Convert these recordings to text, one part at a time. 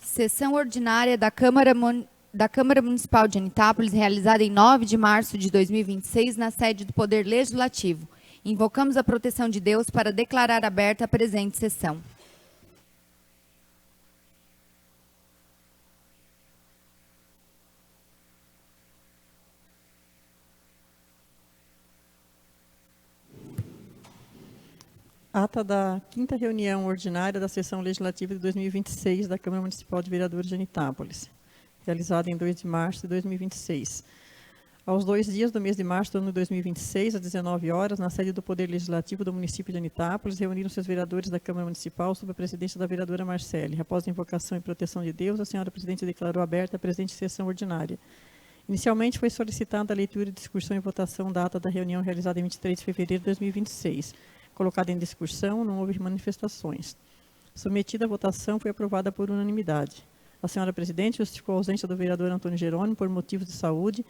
Sessão ordinária da Câmara Municipal de Anitápolis, realizada em 9 de março de 2026, na sede do Poder Legislativo. Invocamos a proteção de Deus para declarar aberta a presente sessão. Ata da 5ª reunião ordinária da Sessão Legislativa de 2026 da Câmara Municipal de Vereadores de Anitápolis, realizada em 2 de março de 2026. Aos 2 dias do mês de março do ano de 2026, às 19 horas, na sede do Poder Legislativo do município de Anitápolis, reuniram-se os vereadores da Câmara Municipal sob a presidência da vereadora Marcele. Após a invocação e proteção de Deus, a senhora presidente declarou aberta a presente sessão ordinária. Inicialmente, foi solicitada a leitura, discussão e votação da ata da reunião realizada em 23 de fevereiro de 2026. Colocada em discussão, não houve manifestações. Submetida à votação, foi aprovada por unanimidade. A senhora presidente justificou a ausência do vereador Antônio Jerônimo por motivos de saúde.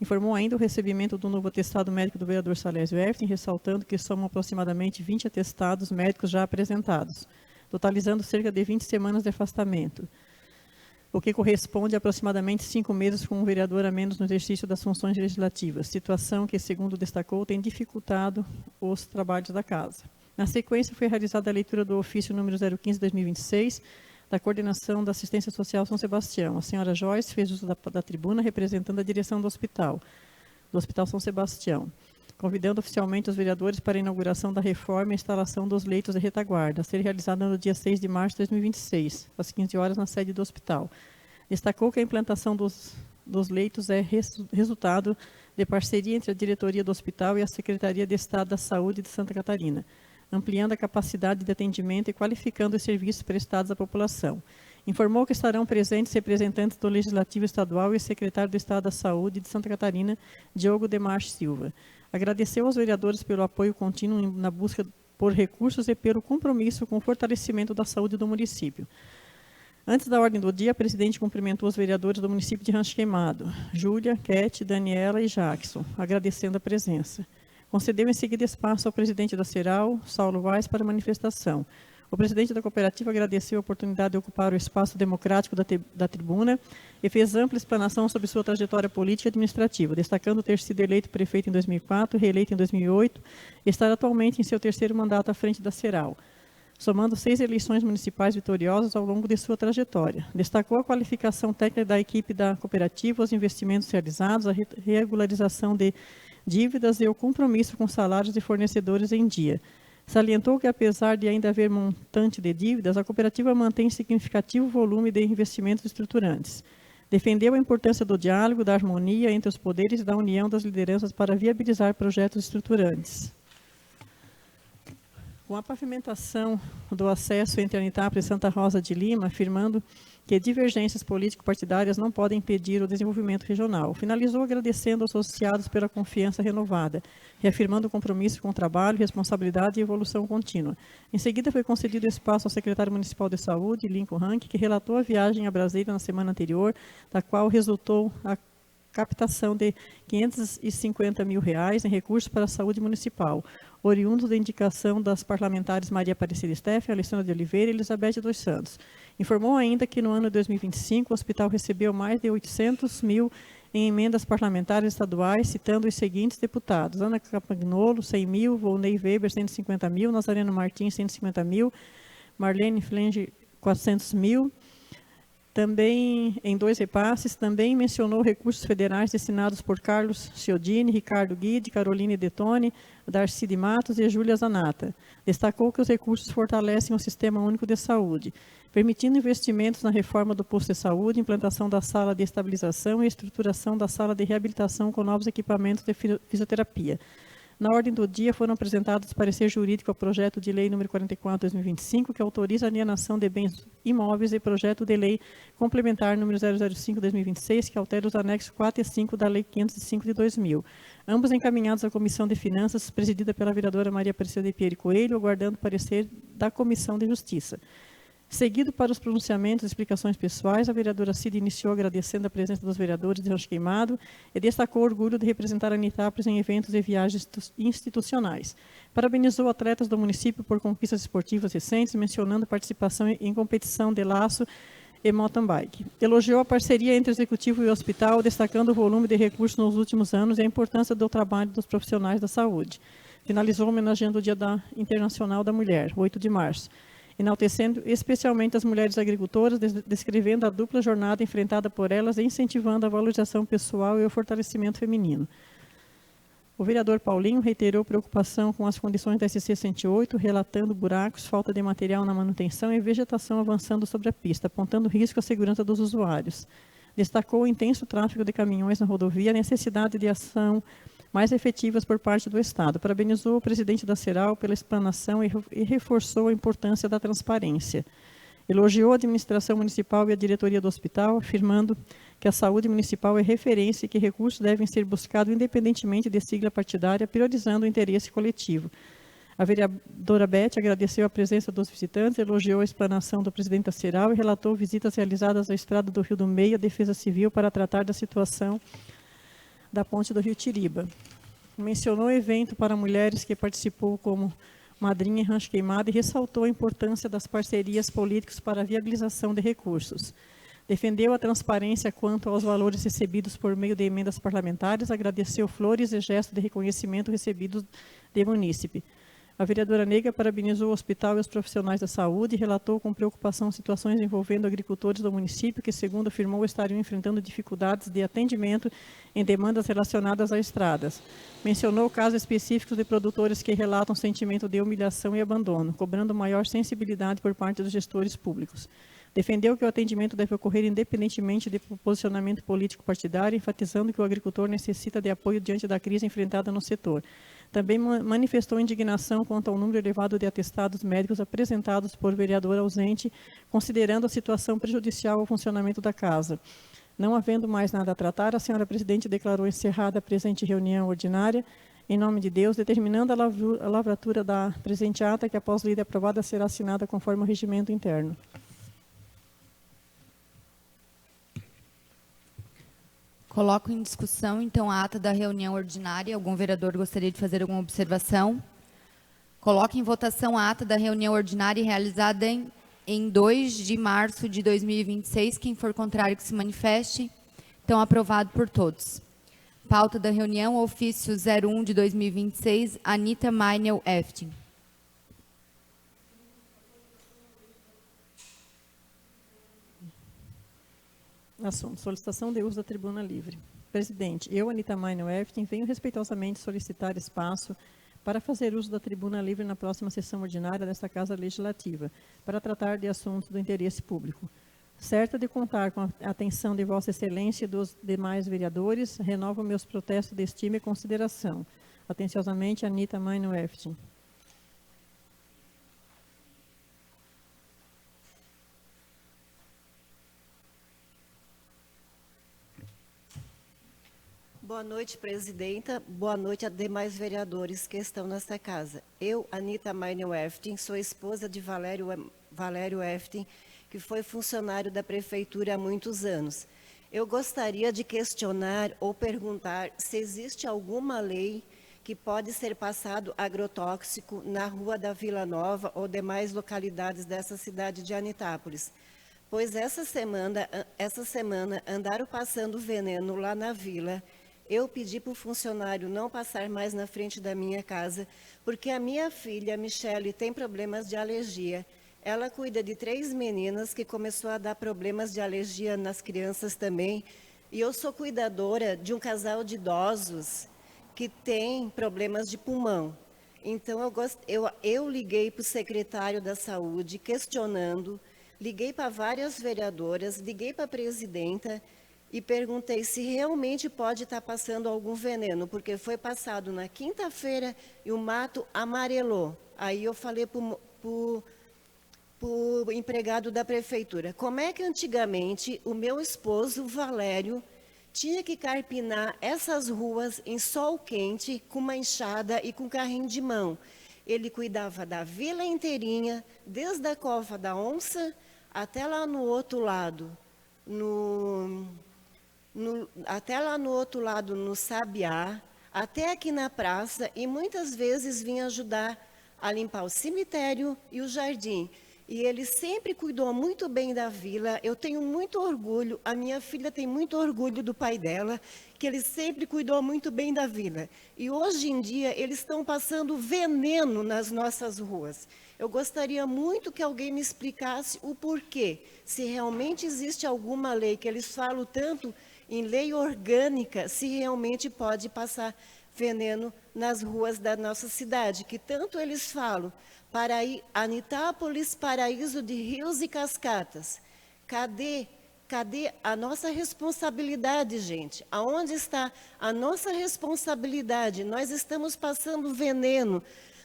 Informou ainda o recebimento do novo atestado médico do vereador Salésio Eftin, ressaltando que somam aproximadamente 20 atestados médicos já apresentados, totalizando cerca de 20 semanas de afastamento, o que corresponde a aproximadamente 5 meses com um vereador a menos no exercício das funções legislativas, situação que, segundo destacou, tem dificultado os trabalhos da Casa. Na sequência, foi realizada a leitura do ofício número 015/2026, da Coordenação da Assistência Social São Sebastião. A senhora Joyce fez uso da tribuna representando a direção do Hospital São Sebastião, convidando oficialmente os vereadores para a inauguração da reforma e instalação dos leitos de retaguarda, a ser realizada no dia 6 de março de 2026, às 15 horas, na sede do hospital. Destacou que a implantação dos leitos é resultado de parceria entre a diretoria do hospital e a Secretaria de Estado da Saúde de Santa Catarina, ampliando a capacidade de atendimento e qualificando os serviços prestados à população. Informou que estarão presentes representantes do Legislativo Estadual e o secretário do Estado da Saúde de Santa Catarina, Diogo Demarche Silva. Agradeceu aos vereadores pelo apoio contínuo na busca por recursos e pelo compromisso com o fortalecimento da saúde do município. Antes da ordem do dia, a presidente cumprimentou os vereadores do município de Rancho Queimado, Júlia, Kete, Daniela e Jackson, agradecendo a presença. Concedeu em seguida espaço ao presidente da Ceral, Saulo Vaz, para manifestação. O presidente da cooperativa agradeceu a oportunidade de ocupar o espaço democrático da tribuna e fez ampla explanação sobre sua trajetória política e administrativa, destacando ter sido eleito prefeito em 2004, reeleito em 2008 e estar atualmente em seu 3º mandato à frente da Ceral, somando 6 eleições municipais vitoriosas ao longo de sua trajetória. Destacou a qualificação técnica da equipe da cooperativa, os investimentos realizados, a regularização de dívidas e o compromisso com salários de fornecedores em dia. Salientou que, apesar de ainda haver montante de dívidas, a cooperativa mantém significativo volume de investimentos estruturantes. Defendeu a importância do diálogo, da harmonia entre os poderes e da união das lideranças para viabilizar projetos estruturantes. Com a pavimentação do acesso entre Anitápolis e Santa Rosa de Lima, afirmando que divergências político-partidárias não podem impedir o desenvolvimento regional. Finalizou agradecendo aos associados pela confiança renovada, reafirmando o compromisso com o trabalho, responsabilidade e evolução contínua. Em seguida, foi concedido espaço ao secretário municipal de saúde, Lincoln Rank, que relatou a viagem a Brasília na semana anterior, da qual resultou a captação de R$ 550 mil em recursos para a saúde municipal, oriundos da indicação das parlamentares Maria Aparecida Steffen, Alessandra de Oliveira e Elizabeth dos Santos. Informou ainda que no ano de 2025 o hospital recebeu mais de 800 mil em emendas parlamentares estaduais, citando os seguintes deputados: Ana Campagnolo, 100 mil, Volney Weber, 150 mil, Nazareno Martins, 150 mil, Marlene Flenge, 400 mil. Também, em 2 repasses, também mencionou recursos federais destinados por Carlos Ciodini, Ricardo Guide, Caroline Detone, Darcy de Matos e Júlia Zanata. Destacou que os recursos fortalecem o Sistema Único de Saúde, permitindo investimentos na reforma do posto de saúde, implantação da sala de estabilização e estruturação da sala de reabilitação com novos equipamentos de fisioterapia. Na ordem do dia foram apresentados parecer jurídico ao projeto de lei número 44/2025, que autoriza a alienação de bens imóveis, e projeto de lei complementar número 005/2026, que altera os anexos 4 e 5 da lei 505 de 2000. Ambos encaminhados à Comissão de Finanças, presidida pela vereadora Maria Aparecida de Pierre Coelho, aguardando parecer da Comissão de Justiça. Seguido para os pronunciamentos e explicações pessoais, a vereadora Cida iniciou agradecendo a presença dos vereadores de Rancho Queimado e destacou o orgulho de representar a Anitápolis em eventos e viagens institucionais. Parabenizou atletas do município por conquistas esportivas recentes, mencionando participação em competição de laço e mountain bike. Elogiou a parceria entre o Executivo e o hospital, destacando o volume de recursos nos últimos anos e a importância do trabalho dos profissionais da saúde. Finalizou homenageando o Dia Internacional da Mulher, 8 de março, enaltecendo especialmente as mulheres agricultoras, descrevendo a dupla jornada enfrentada por elas e incentivando a valorização pessoal e o fortalecimento feminino. O vereador Paulinho reiterou preocupação com as condições da SC-108, relatando buracos, falta de material na manutenção e vegetação avançando sobre a pista, apontando risco à segurança dos usuários. Destacou o intenso tráfego de caminhões na rodovia e a necessidade de ação mais efetivas por parte do Estado. Parabenizou o presidente da CERAL pela explanação e reforçou a importância da transparência. Elogiou a administração municipal e a diretoria do hospital, afirmando que a saúde municipal é referência e que recursos devem ser buscados independentemente de sigla partidária, priorizando o interesse coletivo. A vereadora Beth agradeceu a presença dos visitantes, elogiou a explanação do presidente da CERAL e relatou visitas realizadas à estrada do Rio do Meio à Defesa Civil para tratar da situação da ponte do Rio Tiriba. Mencionou o evento para mulheres que participou como madrinha em Rancho Queimado e ressaltou a importância das parcerias políticas para a viabilização de recursos. Defendeu a transparência quanto aos valores recebidos por meio de emendas parlamentares, agradeceu flores e gestos de reconhecimento recebidos de munícipe. A vereadora Nega parabenizou o hospital e os profissionais da saúde e relatou com preocupação situações envolvendo agricultores do município que, segundo afirmou, estariam enfrentando dificuldades de atendimento em demandas relacionadas a estradas. Mencionou casos específicos de produtores que relatam sentimento de humilhação e abandono, cobrando maior sensibilidade por parte dos gestores públicos. Defendeu que o atendimento deve ocorrer independentemente de posicionamento político partidário, enfatizando que o agricultor necessita de apoio diante da crise enfrentada no setor. Também manifestou indignação quanto ao número elevado de atestados médicos apresentados por vereador ausente, considerando a situação prejudicial ao funcionamento da casa. Não havendo mais nada a tratar, a senhora presidente declarou encerrada a presente reunião ordinária, em nome de Deus, determinando a lavratura da presente ata, que após lei aprovada será assinada conforme o regimento interno. Coloco em discussão, então, a ata da reunião ordinária. Algum vereador gostaria de fazer alguma observação? Coloco em votação a ata da reunião ordinária realizada em 2 de março de 2026. Quem for contrário, que se manifeste. Então, aprovado por todos. Pauta da reunião, ofício 01 de 2026, Anita Meinel Efting. Assunto: solicitação de uso da tribuna livre. Presidente, eu, Anita Meinel Efting, venho respeitosamente solicitar espaço para fazer uso da tribuna livre na próxima sessão ordinária desta Casa Legislativa, para tratar de assuntos do interesse público. Certa de contar com a atenção de Vossa Excelência e dos demais vereadores, renovo meus protestos de estima e consideração. Atenciosamente, Anita Meinel Efting. Boa noite, presidenta. Boa noite a demais vereadores que estão nesta casa. Eu, Anita Meinel Efting, sou esposa de Valério Efting, que foi funcionário da prefeitura há muitos anos. Eu gostaria de questionar ou perguntar se existe alguma lei que pode ser passado agrotóxico na rua da Vila Nova ou demais localidades dessa cidade de Anitápolis. Pois essa semana andaram passando veneno lá na vila. Eu pedi para o funcionário não passar mais na frente da minha casa, porque a minha filha, Michele, tem problemas de alergia. Ela cuida de 3 meninas que começou a dar problemas de alergia nas crianças também. E eu sou cuidadora de um casal de idosos que tem problemas de pulmão. Então, eu liguei para o secretário da Saúde questionando, liguei para várias vereadoras, liguei para a presidenta, e perguntei se realmente pode estar passando algum veneno, porque foi passado na quinta-feira e o mato amarelou. Aí eu falei para o empregado da prefeitura, como é que antigamente o meu esposo, Valério, tinha que carpinar essas ruas em sol quente, com uma enxada e com carrinho de mão. Ele cuidava da vila inteirinha, desde a Cova da Onça até lá no outro lado, até lá no outro lado, no Sabiá, até aqui na praça, e muitas vezes vinha ajudar a limpar o cemitério e o jardim. E ele sempre cuidou muito bem da vila. Eu tenho muito orgulho, a minha filha tem muito orgulho do pai dela, que ele sempre cuidou muito bem da vila. E hoje em dia eles estão passando veneno nas nossas ruas. Eu gostaria muito que alguém me explicasse o porquê. Se realmente existe alguma lei, que eles falam tanto em lei orgânica, se realmente pode passar veneno nas ruas da nossa cidade, que tanto eles falam. Anitápolis, paraíso de rios e cascatas. Cadê a nossa responsabilidade, gente? Aonde está a nossa responsabilidade? Nós estamos passando veneno,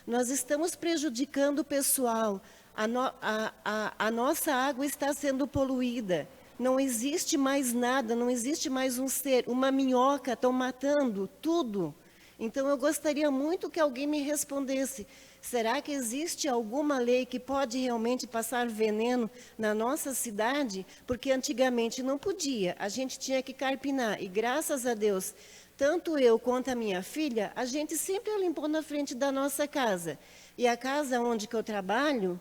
nós estamos prejudicando o pessoal, a nossa água está sendo poluída. Não existe mais nada, não existe mais um ser, uma minhoca, estão matando tudo. Então, eu gostaria muito que alguém me respondesse. Será que existe alguma lei que pode realmente passar veneno na nossa cidade? Porque antigamente não podia, a gente tinha que carpinar. E graças a Deus, tanto eu quanto a minha filha, a gente sempre limpou na frente da nossa casa. E a casa onde que eu trabalho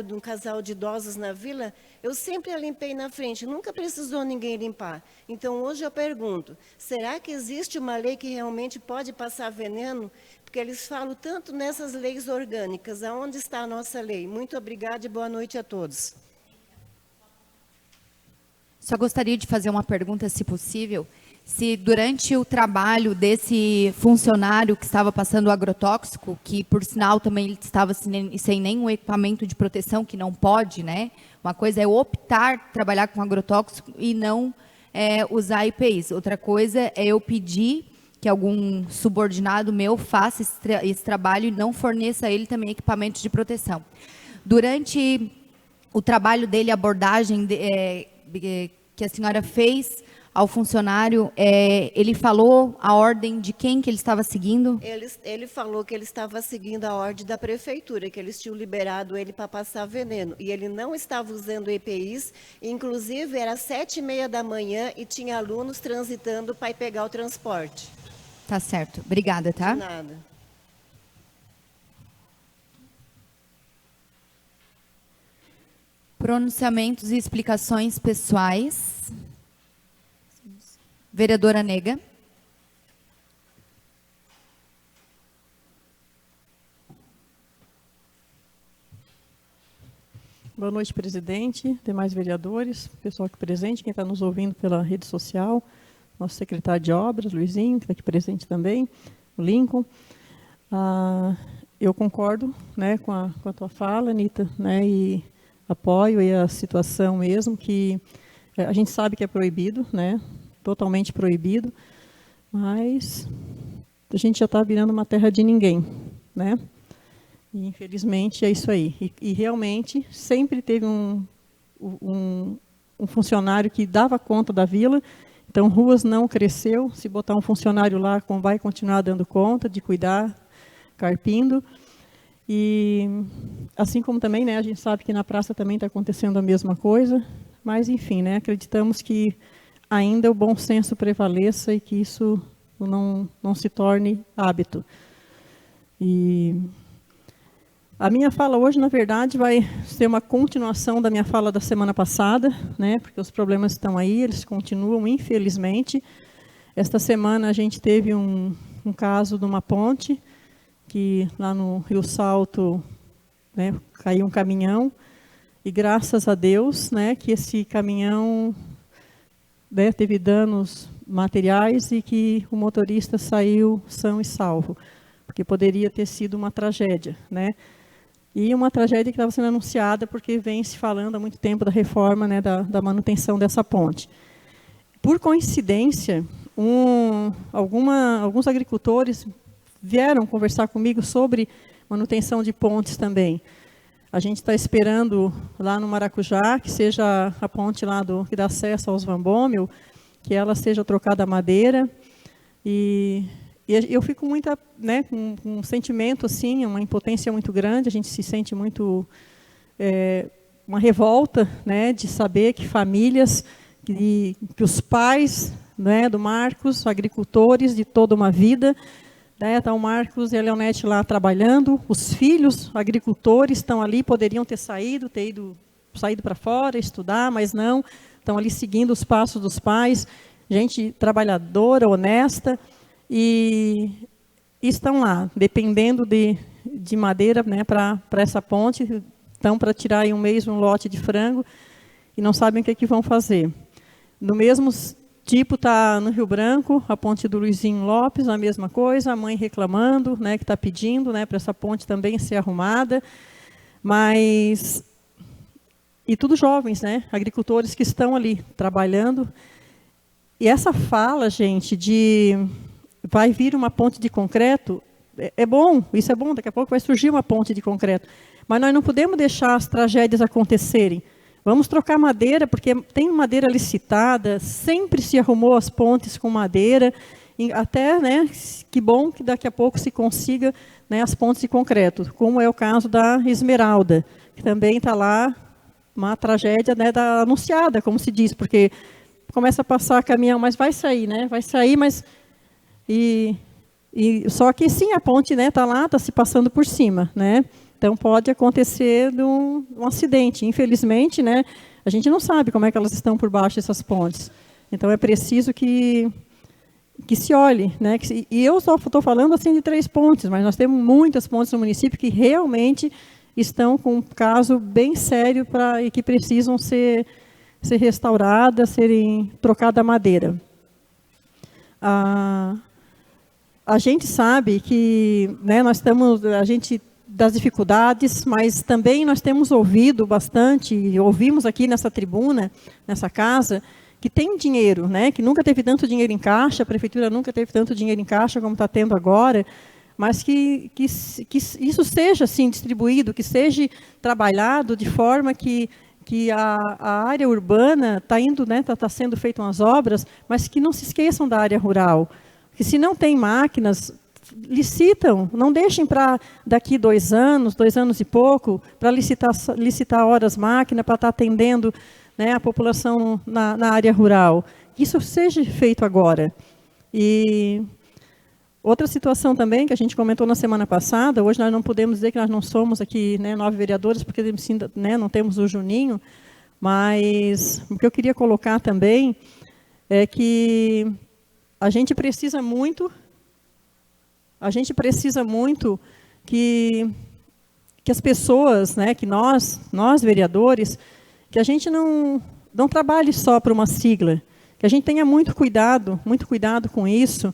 num casal de idosos na vila, eu sempre a limpei na frente, nunca precisou ninguém limpar. Então, hoje eu pergunto, será que existe uma lei que realmente pode passar veneno? Porque eles falam tanto nessas leis orgânicas. Aonde está a nossa lei? Muito obrigada e boa noite a todos. Só gostaria de fazer uma pergunta, se possível. Se durante o trabalho desse funcionário que estava passando o agrotóxico, que por sinal também ele estava sem nenhum equipamento de proteção, que não pode, né? Uma coisa é optar trabalhar com agrotóxico e não usar IPIs. Outra coisa é eu pedir que algum subordinado meu faça esse trabalho e não forneça a ele também equipamentos de proteção. Durante o trabalho dele, a abordagem que a senhora fez ao funcionário, ele falou a ordem de quem que ele estava seguindo? Ele falou que ele estava seguindo a ordem da prefeitura, que eles tinham liberado ele para passar veneno. E ele não estava usando EPIs, inclusive era 7h30 da manhã e tinha alunos transitando para ir pegar o transporte. Tá certo. Obrigada, tá? De nada. Pronunciamentos e explicações pessoais. Vereadora Nega. Boa noite, presidente, demais vereadores, pessoal aqui presente, quem está nos ouvindo pela rede social, nosso secretário de obras, Luizinho, que está aqui presente também, o Lincoln. Eu concordo, né, com a tua fala, Anitta, né, e apoio a situação mesmo, que a gente sabe que é proibido, né, totalmente proibido, mas a gente já está virando uma terra de ninguém, né? E, infelizmente, é isso aí. E realmente, sempre teve um funcionário que dava conta da vila, então, ruas não cresceu, se botar um funcionário lá, vai continuar dando conta de cuidar, carpindo. E, assim como também, né, a gente sabe que na praça também está acontecendo a mesma coisa, mas, enfim, né, acreditamos que ainda o bom senso prevaleça e que isso não se torne hábito. E a minha fala hoje, na verdade, vai ser uma continuação da minha fala da semana passada, né, porque os problemas estão aí, eles continuam, infelizmente. Esta semana a gente teve um caso de uma ponte, que lá no Rio Salto, né, caiu um caminhão, e graças a Deus, né, que esse caminhão, né, teve danos materiais e que o motorista saiu são e salvo, porque poderia ter sido uma tragédia, né? E uma tragédia que estava sendo anunciada porque vem se falando há muito tempo da reforma, né, da manutenção dessa ponte. Por coincidência, alguns agricultores vieram conversar comigo sobre manutenção de pontes também. A gente está esperando lá no Maracujá, que seja a ponte lá que dá acesso aos Van Bommel, que ela seja trocada a madeira. E eu fico muito, né, com um sentimento, assim, uma impotência muito grande, a gente se sente muito, uma revolta, né, de saber que famílias, que os pais, né, do Marcos, agricultores de toda uma vida, né? Tá o Marcos e a Leonete lá trabalhando, os filhos, agricultores, estão ali, poderiam ter saído para fora, estudar, mas não, estão ali seguindo os passos dos pais, gente trabalhadora, honesta, e estão lá, dependendo de madeira, né, para essa ponte, estão para tirar aí um lote de frango, e não sabem o que vão fazer. No mesmo tipo está no Rio Branco, a ponte do Luizinho Lopes, a mesma coisa, a mãe reclamando, né, que está pedindo, né, para essa ponte também ser arrumada, mas... E tudo jovens, né, agricultores que estão ali trabalhando. E essa fala, gente, de vai vir uma ponte de concreto, é bom, isso é bom, daqui a pouco vai surgir uma ponte de concreto, mas nós não podemos deixar as tragédias acontecerem. Vamos trocar madeira, porque tem madeira licitada, sempre se arrumou as pontes com madeira, até, né, que bom que daqui a pouco se consiga, né, as pontes de concreto, como é o caso da Esmeralda, que também está lá, uma tragédia, né, anunciada, como se diz, porque começa a passar caminhão, mas vai sair, né, vai sair, mas... só que sim, a ponte, né, está lá, está se passando por cima, né? Então, pode acontecer um acidente. Infelizmente, né, a gente não sabe como é que elas estão por baixo dessas pontes. Então, é preciso que se olhe. Né, e eu só estou falando assim de 3 pontes, mas nós temos muitas pontes no município que realmente estão com um caso bem sério e que precisam ser restauradas, serem trocada a madeira. A gente sabe que, né, das dificuldades, mas também nós temos ouvido bastante, ouvimos aqui nessa tribuna, nessa casa, que tem dinheiro, né, que nunca teve tanto dinheiro em caixa, a prefeitura nunca teve tanto dinheiro em caixa como está tendo agora, mas que isso seja assim distribuído, que seja trabalhado de forma que a área urbana está indo, né, tá sendo feitas umas obras, mas que não se esqueçam da área rural, que se não tem máquinas, licitam, não deixem para daqui 2 anos e pouco, para licitar horas máquina, para estar atendendo, né, a população na área rural. Isso seja feito agora. E outra situação também, que a gente comentou na semana passada, hoje nós não podemos dizer que nós não somos aqui, né, 9 vereadores, porque, né, não temos o Juninho, mas o que eu queria colocar também é que a gente precisa muito que as pessoas, né, que nós vereadores, que a gente não trabalhe só para uma sigla, que a gente tenha muito cuidado com isso,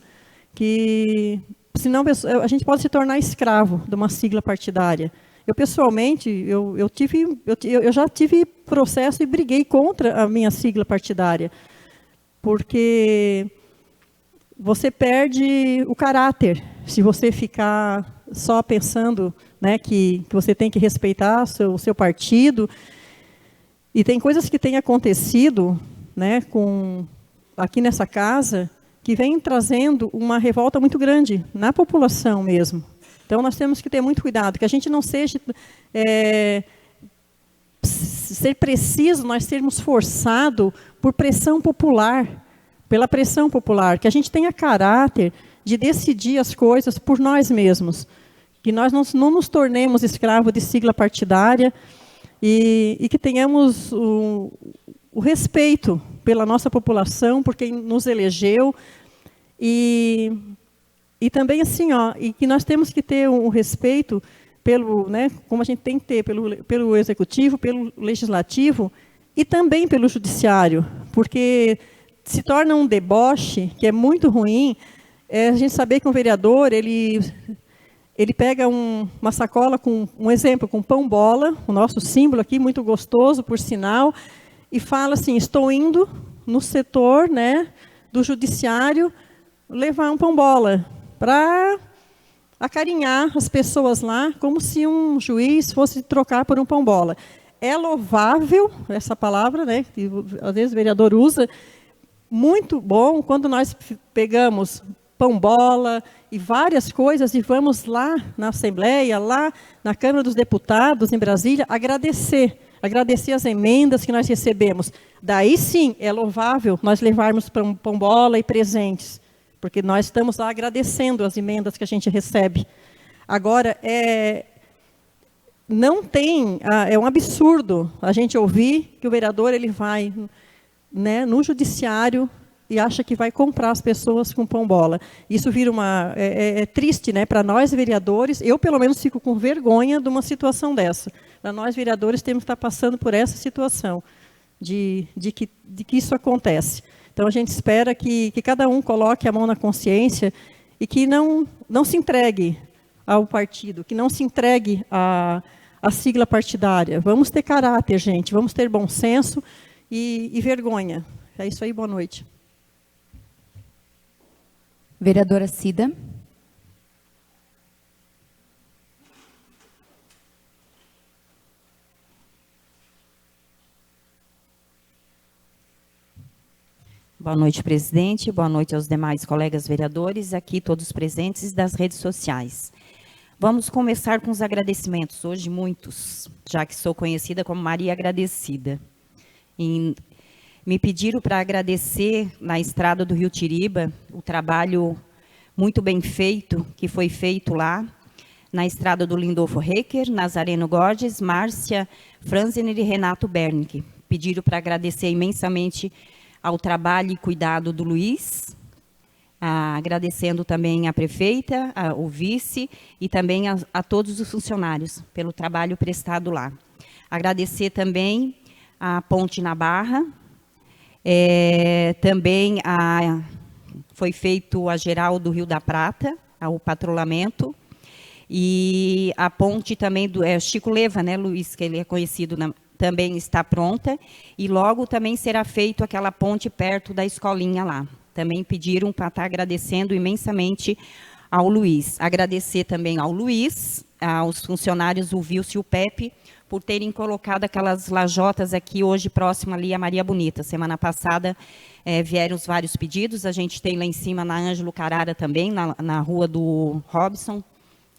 que senão a gente pode se tornar escravo de uma sigla partidária. Eu, pessoalmente, eu já tive processo e briguei contra a minha sigla partidária, porque você perde o caráter se você ficar só pensando, né, que você tem que respeitar o seu partido. E tem coisas que têm acontecido, né, aqui nessa casa, que vem trazendo uma revolta muito grande na população mesmo. Então, nós temos que ter muito cuidado, que a gente não seja... ser preciso, nós sermos forçados por pressão popular, pela pressão popular, que a gente tenha caráter de decidir as coisas por nós mesmos, que nós não nos tornemos escravos de sigla partidária e que tenhamos o respeito pela nossa população, por quem nos elegeu, e também assim, e que nós temos que ter um respeito né, como a gente tem que ter pelo executivo, pelo legislativo e também pelo judiciário, porque se torna um deboche que é muito ruim. A gente saber que um vereador, ele pega uma sacola com, um exemplo, com pão bola, o nosso símbolo aqui, muito gostoso, por sinal, e fala assim, estou indo no setor, né, do judiciário levar um pão bola, para acarinhar as pessoas lá, como se um juiz fosse trocar por um pão bola. É louvável, essa palavra, né, que às vezes o vereador usa, muito bom quando nós pegamos pão bola e várias coisas e vamos lá na Assembleia, lá na Câmara dos Deputados, em Brasília, agradecer as emendas que nós recebemos. Daí sim, é louvável nós levarmos pão bola e presentes. porque nós estamos lá agradecendo as emendas que a gente recebe. Agora, não tem, é um absurdo a gente ouvir que o vereador ele vai, né, no judiciário e acha que vai comprar as pessoas com pão-bola. Isso vira é triste, né, para nós vereadores. Eu, pelo menos, fico com vergonha de uma situação dessa. Para nós vereadores, temos que estar passando por essa situação de que isso acontece. Então, a gente espera que cada um coloque a mão na consciência e que não se entregue ao partido, que não se entregue à sigla partidária. Vamos ter caráter, gente, vamos ter bom senso e vergonha. É isso aí, boa noite. Vereadora Cida. Boa noite, presidente. Boa noite aos demais colegas vereadores, aqui todos presentes das redes sociais. Vamos começar com os agradecimentos, hoje muitos, já que sou conhecida como Maria Agradecida. Me pediram para agradecer na estrada do Rio Tiriba o trabalho muito bem feito, que foi feito lá, na estrada do Lindolfo Recker, Nazareno Gorges, Márcia Franzener e Renato Bernick. Pediram para agradecer imensamente ao trabalho e cuidado do Luiz, agradecendo também à prefeita, ao vice e também a todos os funcionários pelo trabalho prestado lá. Agradecer também a Ponte na Barra, também foi feito a geral do Rio da Prata, o patrulhamento, e a ponte também do Chico Leva, né, Luiz, que ele é conhecido também está pronta, e logo também será feito aquela ponte perto da escolinha lá. Também pediram para estar agradecendo imensamente ao Luiz. Agradecer também ao Luiz, aos funcionários, o Vilso e o Pepe, por terem colocado aquelas lajotas aqui hoje próximo ali a Maria Bonita. Semana passada vieram os vários pedidos, a gente tem lá em cima na Ângelo Carara também, na rua do Robson,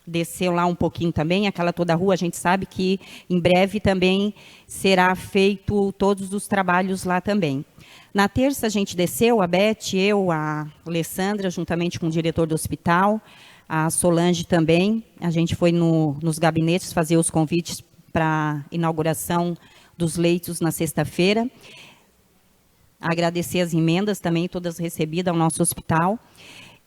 desceu lá um pouquinho também, aquela toda a rua, a gente sabe que em breve também será feito todos os trabalhos lá também. Na terça a gente desceu, a Beth, eu, a Alessandra, juntamente com o diretor do hospital, a Solange também, a gente foi nos gabinetes fazer os convites para a inauguração dos leitos na sexta-feira. Agradecer as emendas também, todas recebidas ao nosso hospital.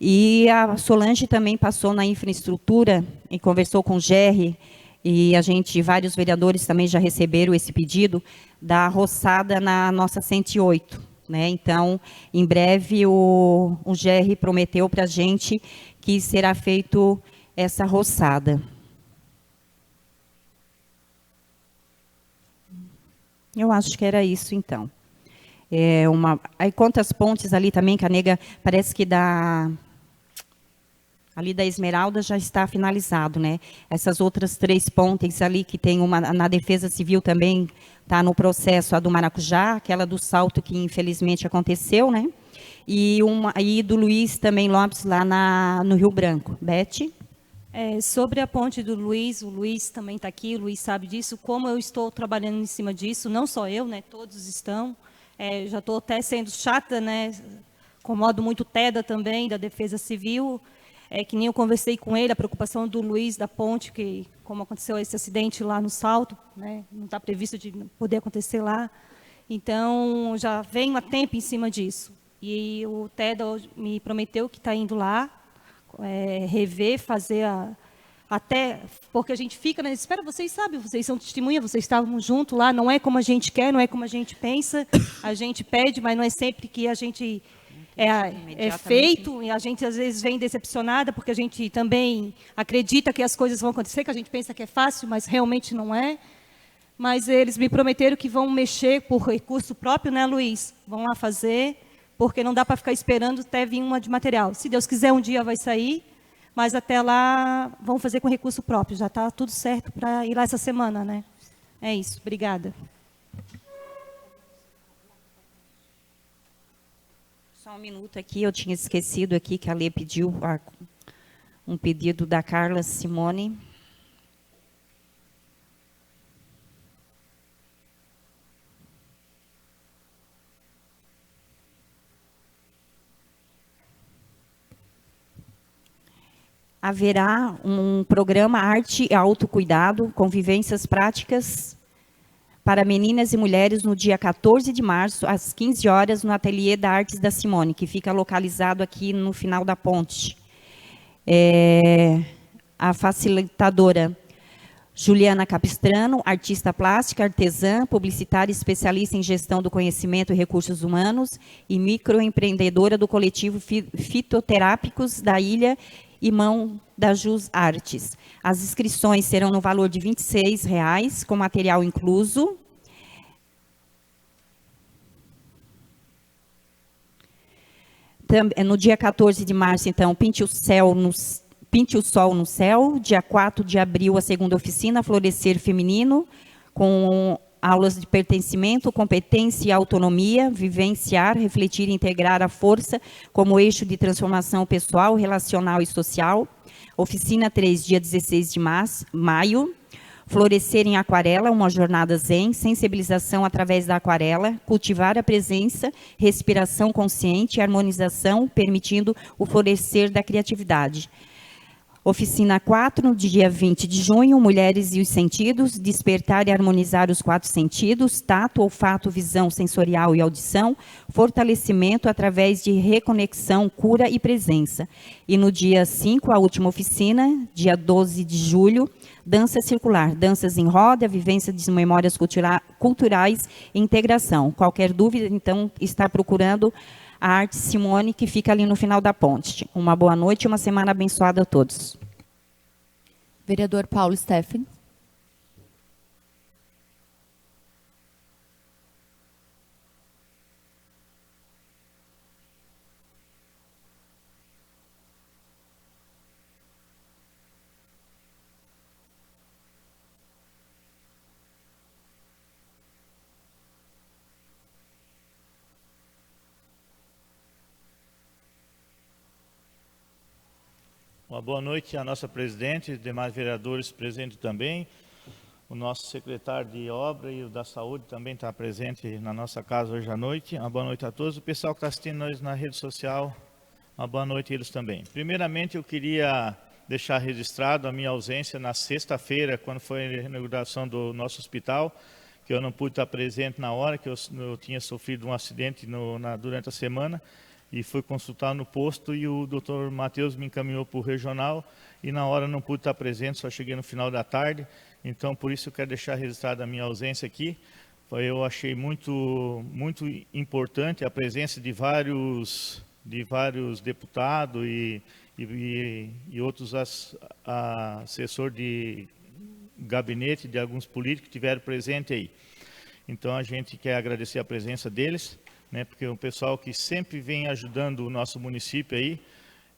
E a Solange também passou na infraestrutura e conversou com o Gerry, e vários vereadores também já receberam esse pedido da roçada na nossa 108. Né? Então, em breve, o Gerry prometeu para a gente que será feito essa roçada. Eu acho que era isso, então. Aí, quantas pontes ali também, que a nega, parece que ali da Esmeralda já está finalizado, né? Essas outras 3 pontes ali, que tem uma na Defesa Civil também, está no processo, a do Maracujá, aquela do Salto que infelizmente aconteceu, né? E aí do Luiz também Lopes, lá no Rio Branco. Beth? Sobre a ponte do Luiz, o Luiz também está aqui, o Luiz sabe disso, como eu estou trabalhando em cima disso, não só eu, né? Todos estão. Já estou até sendo chata, né? Com modo muito TEDA também, da Defesa Civil. Que nem eu conversei com ele, a preocupação do Luiz da ponte, que como aconteceu esse acidente lá no Salto, né, não está previsto de poder acontecer lá. Então, já venho há tempo em cima disso. E o TEDA me prometeu que está indo lá, rever, fazer até, porque a gente fica na espera, vocês sabem, vocês são testemunha, vocês estavam juntos lá, não é como a gente quer, não é como a gente pensa, a gente pede, mas não é sempre que a gente... É feito, e a gente às vezes vem decepcionada, porque a gente também acredita que as coisas vão acontecer, que a gente pensa que é fácil, mas realmente não é. Mas eles me prometeram que vão mexer por recurso próprio, né, Luiz? Vão lá fazer, porque não dá para ficar esperando até vir uma de material. Se Deus quiser, um dia vai sair, mas até lá vão fazer com recurso próprio. Já está tudo certo para ir lá essa semana, né? É isso, obrigada. Só um minuto aqui, eu tinha esquecido aqui que a Lê pediu um pedido da Carla Simone. haverá um programa Arte e Autocuidado, Convivências Práticas para meninas e mulheres no dia 14 de março, às 15 horas, no Ateliê da Artes da Simone, que fica localizado aqui no final da ponte. A facilitadora Juliana Capistrano, artista plástica, artesã, publicitária, especialista em gestão do conhecimento e recursos humanos e microempreendedora do coletivo Fitoterápicos da Ilha e Mão da Jus Artes. As inscrições serão no valor de R$ 26,00, com material incluso. No dia 14 de março, então, Pinte o Sol no Céu. Dia 4 de abril, a segunda oficina, Florescer Feminino, com aulas de pertencimento, competência e autonomia, vivenciar, refletir e integrar a força como eixo de transformação pessoal, relacional e social. Oficina 3, dia 16 de maio. Florescer em Aquarela, uma jornada zen, sensibilização através da aquarela, cultivar a presença, respiração consciente e harmonização, permitindo o florescer da criatividade. Oficina 4, no dia 20 de junho, Mulheres e os Sentidos, despertar e harmonizar os 4 sentidos, tato, olfato, visão, sensorial e audição, fortalecimento através de reconexão, cura e presença. E no dia 5, a última oficina, dia 12 de julho, dança circular, danças em roda, vivência de memórias culturais e integração. Qualquer dúvida, então, está procurando a Arte Simone, que fica ali no final da ponte. Uma boa noite e uma semana abençoada a todos. Vereador Paulo Steffen. Uma boa noite à nossa presidente, demais vereadores presentes também. O nosso secretário de obra e o da saúde também está presente na nossa casa hoje à noite. Uma boa noite a todos. O pessoal que está assistindo nós na rede social, uma boa noite a eles também. Primeiramente, eu queria deixar registrado a minha ausência na sexta-feira, quando foi a inauguração do nosso hospital, que eu não pude estar presente na hora, que eu tinha sofrido um acidente durante a semana. E fui consultar no posto e o doutor Matheus me encaminhou para o regional e na hora não pude estar presente, só cheguei no final da tarde. Então, por isso eu quero deixar registrada a minha ausência aqui. Eu achei muito importante a presença de vários deputados e outros assessores de gabinete de alguns políticos que estiveram presentes aí. Então, a gente quer agradecer a presença deles, né, porque é um pessoal que sempre vem ajudando o nosso município aí,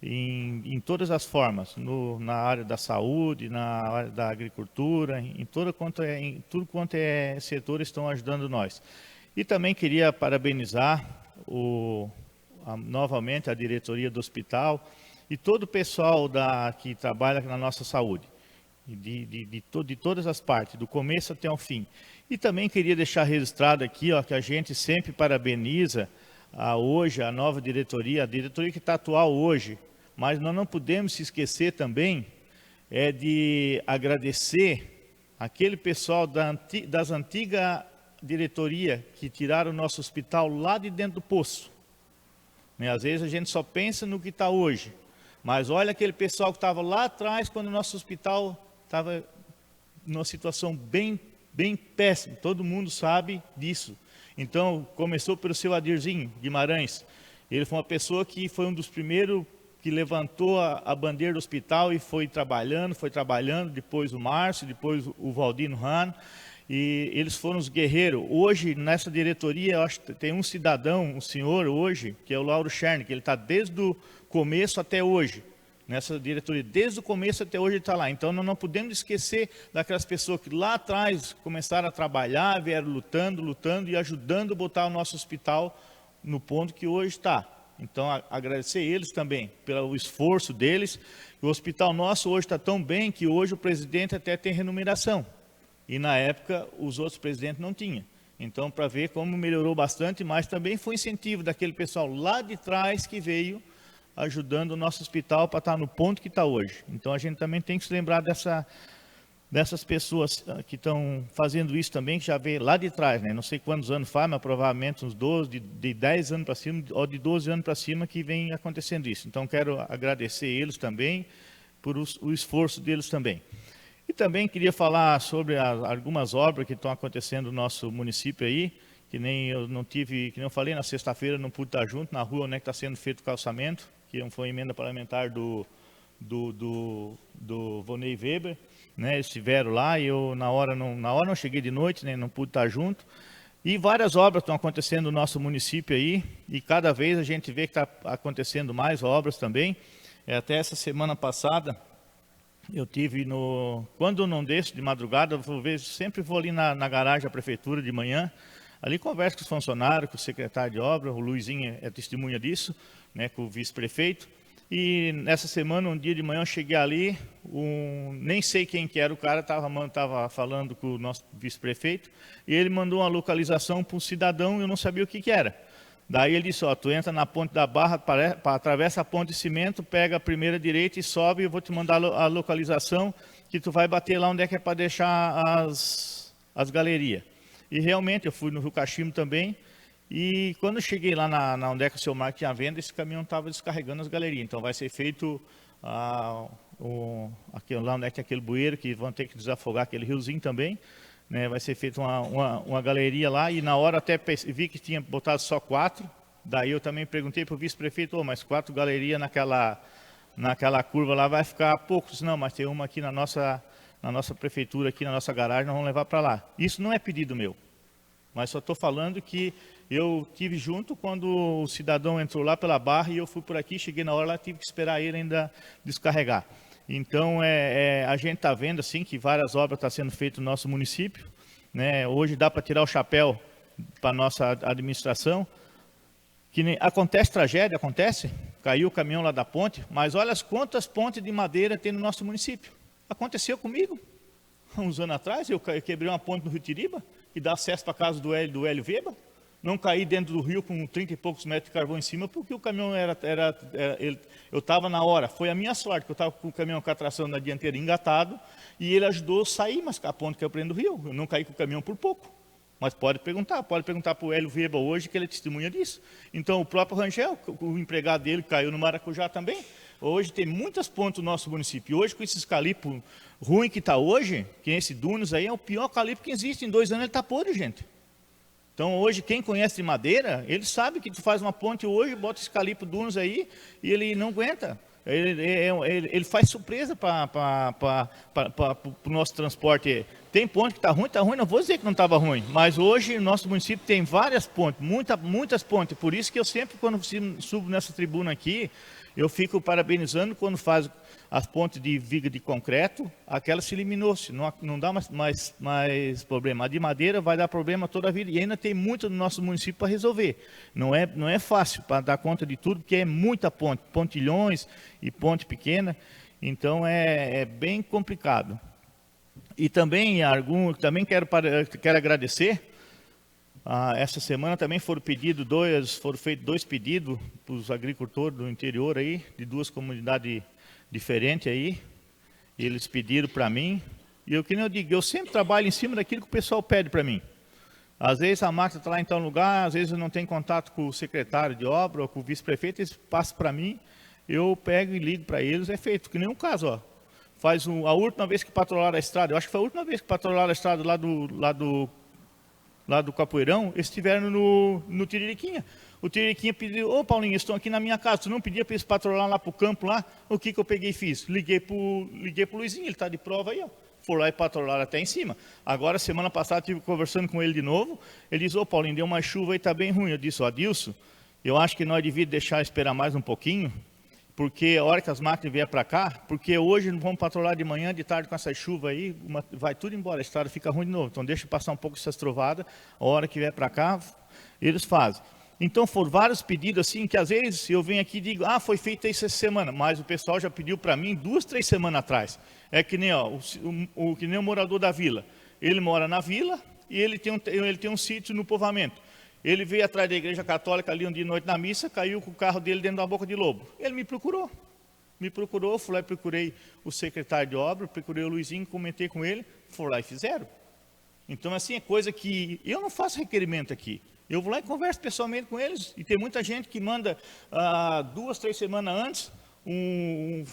em todas as formas, na área da saúde, na área da agricultura, em tudo quanto é setor estão ajudando nós. E também queria parabenizar novamente a diretoria do hospital e todo o pessoal que trabalha na nossa saúde, de todas as partes, do começo até o fim. E também queria deixar registrado aqui, que a gente sempre parabeniza hoje a nova diretoria, a diretoria que está atual hoje, mas nós não podemos se esquecer também de agradecer aquele pessoal das antigas diretorias que tiraram o nosso hospital lá de dentro do poço. Né? Às vezes a gente só pensa no que está hoje, mas olha aquele pessoal que estava lá atrás quando o nosso hospital estava numa situação bem péssima, todo mundo sabe disso. Então, começou pelo seu Adirzinho Guimarães. Ele foi uma pessoa que foi um dos primeiros que levantou a bandeira do hospital e foi trabalhando, depois o Márcio, depois o Valdino Rano, e eles foram os guerreiros. Hoje, nessa diretoria, eu acho que tem um cidadão, um senhor hoje, que é o Lauro Cherne, que ele está desde o começo até hoje. Nessa diretoria, desde o começo até hoje ele está lá. Então, nós não podemos esquecer daquelas pessoas que lá atrás começaram a trabalhar, vieram lutando e ajudando a botar o nosso hospital no ponto que hoje está. Então, agradecer eles também pelo esforço deles. O hospital nosso hoje está tão bem que hoje o presidente até tem remuneração. E na época, os outros presidentes não tinham. Então, para ver como melhorou bastante, mas também foi incentivo daquele pessoal lá de trás que veio ajudando o nosso hospital para estar no ponto que está hoje. Então a gente também tem que se lembrar dessas pessoas que estão fazendo isso também, que já veio lá de trás, né? Não sei quantos anos faz, mas provavelmente uns 12, de 10 anos para cima, ou de 12 anos para cima que vem acontecendo isso. Então quero agradecer eles também, por o esforço deles também. E também queria falar sobre algumas obras que estão acontecendo no nosso município aí, que nem eu não tive, que nem eu falei, na sexta-feira não pude estar junto, na rua onde está sendo feito o calçamento, que foi emenda parlamentar do Vonei Weber, né? Eles estiveram lá e eu na hora não cheguei de noite, né? Não pude estar junto. E várias obras estão acontecendo no nosso município aí, e cada vez a gente vê que está acontecendo mais obras também. Até essa semana passada, eu tive quando eu não desço de madrugada, sempre vou ali na garagem da prefeitura de manhã, ali converso com os funcionários, com o secretário de obra, o Luizinho é testemunha disso, né, com o vice-prefeito. E nessa semana, um dia de manhã, eu cheguei ali, nem sei quem que era o cara, estava falando com o nosso vice-prefeito, e ele mandou uma localização para um cidadão e eu não sabia o que era. Daí ele disse, ó, tu entra na ponte da Barra, atravessa a ponte de cimento, pega a primeira direita e sobe, eu vou te mandar a localização, que tu vai bater lá onde é que é para deixar as galerias. E realmente, eu fui no Rio Cachimbo também, e quando eu cheguei lá onde é que o seu Marco tinha venda, esse caminhão estava descarregando as galerias. Então vai ser feito lá onde é que é aquele bueiro, que vão ter que desafogar aquele riozinho também. Né, vai ser feita uma galeria lá, e na hora até vi que tinha botado só 4, daí eu também perguntei para o vice-prefeito, mas 4 galerias naquela curva lá vai ficar pouco. Disse, não, mas tem uma aqui na nossa prefeitura, aqui na nossa garagem, nós vamos levar para lá. Isso não é pedido meu, mas só estou falando que eu tive junto quando o cidadão entrou lá pela Barra e eu fui por aqui, cheguei na hora lá, tive que esperar ele ainda descarregar. Então, a gente está vendo assim, que várias obras estão sendo feitas no nosso município. Né? Hoje dá para tirar o chapéu para a nossa administração. Acontece tragédia, caiu o caminhão lá da ponte, mas olha quantas pontes de madeira tem no nosso município. Aconteceu comigo, uns anos atrás, eu quebrei uma ponte no Rio Tiriba, que dá acesso para a casa do Hélio Weber. Não caí dentro do rio com 30 e poucos metros de carvão em cima, porque o caminhão eu estava na hora. Foi a minha sorte, que eu estava com o caminhão com a tração na dianteira engatado, e ele ajudou a sair, mas a ponte que eu prendo do rio. Eu não caí com o caminhão por pouco. Mas pode perguntar para o Hélio Weber hoje, que ele é testemunha disso. Então, o próprio Rangel, o empregado dele, caiu no Maracujá também. Hoje tem muitas pontes no nosso município. Hoje, com esses calipos ruins que está hoje, que esse Dunes aí é o pior calipo que existe. Em 2 anos ele está podre, gente. Então, hoje, quem conhece de madeira, ele sabe que tu faz uma ponte hoje, bota esse calipo Dunes aí, e ele não aguenta. Ele faz surpresa para o nosso transporte. Tem ponte que está ruim, não vou dizer que não estava ruim, mas hoje o nosso município tem várias pontes, muitas pontes. Por isso que eu sempre, quando subo nessa tribuna aqui, eu fico parabenizando quando faz as pontes de viga de concreto, aquela se eliminou-se, não dá mais problema. A de madeira vai dar problema toda a vida, e ainda tem muito no nosso município para resolver. Não é fácil para dar conta de tudo, porque é muita ponte, pontilhões e ponte pequena, então é bem complicado. E também, quero agradecer, essa semana também foram feitos 2 pedidos para os agricultores do interior aí, de 2 comunidades diferentes aí, e eles pediram para mim, e que nem eu digo, eu sempre trabalho em cima daquilo que o pessoal pede para mim. Às vezes a máquina está lá em tal lugar, às vezes eu não tenho contato com o secretário de obra ou com o vice-prefeito, eles passam para mim, eu pego e ligo para eles, é feito, que nem um caso, ó. A última vez que patrulharam a estrada, eu acho que foi a última vez que patrulharam a estrada lá do Capoeirão, eles estiveram no Tiririquinha. O Tiririquinha pediu, ô Paulinho, eles estão aqui na minha casa, tu não pedia para eles patrulhar lá para o campo lá? O que eu peguei e fiz? Liguei para o Luizinho, ele está de prova aí, ó. Foram lá e patrulharam até em cima. Agora, semana passada, estive conversando com ele de novo, ele disse, ô Paulinho, deu uma chuva e está bem ruim. Eu disse, ó Adilson, eu acho que nós devíamos deixar esperar mais um pouquinho, porque a hora que as máquinas vierem para cá, porque hoje vamos patrulhar de manhã, de tarde com essa chuva aí, vai tudo embora, a estrada fica ruim de novo. Então deixa passar um pouco essas trovadas, a hora que vier para cá, eles fazem. Então foram vários pedidos assim, que às vezes eu venho aqui e digo, foi feito isso essa semana, mas o pessoal já pediu para mim 2, 3 semanas atrás. É que nem, que nem o morador da vila. Ele mora na vila e ele tem um sítio no povoamento. Ele veio atrás da igreja católica ali um dia de noite na missa, caiu com o carro dele dentro da boca de lobo. Ele me procurou, fui lá e procurei o secretário de obra, procurei o Luizinho, comentei com ele, foram lá e fizeram. Então, assim, é coisa que eu não faço requerimento aqui. Eu vou lá e converso pessoalmente com eles. E tem muita gente que manda 2, 3 semanas antes,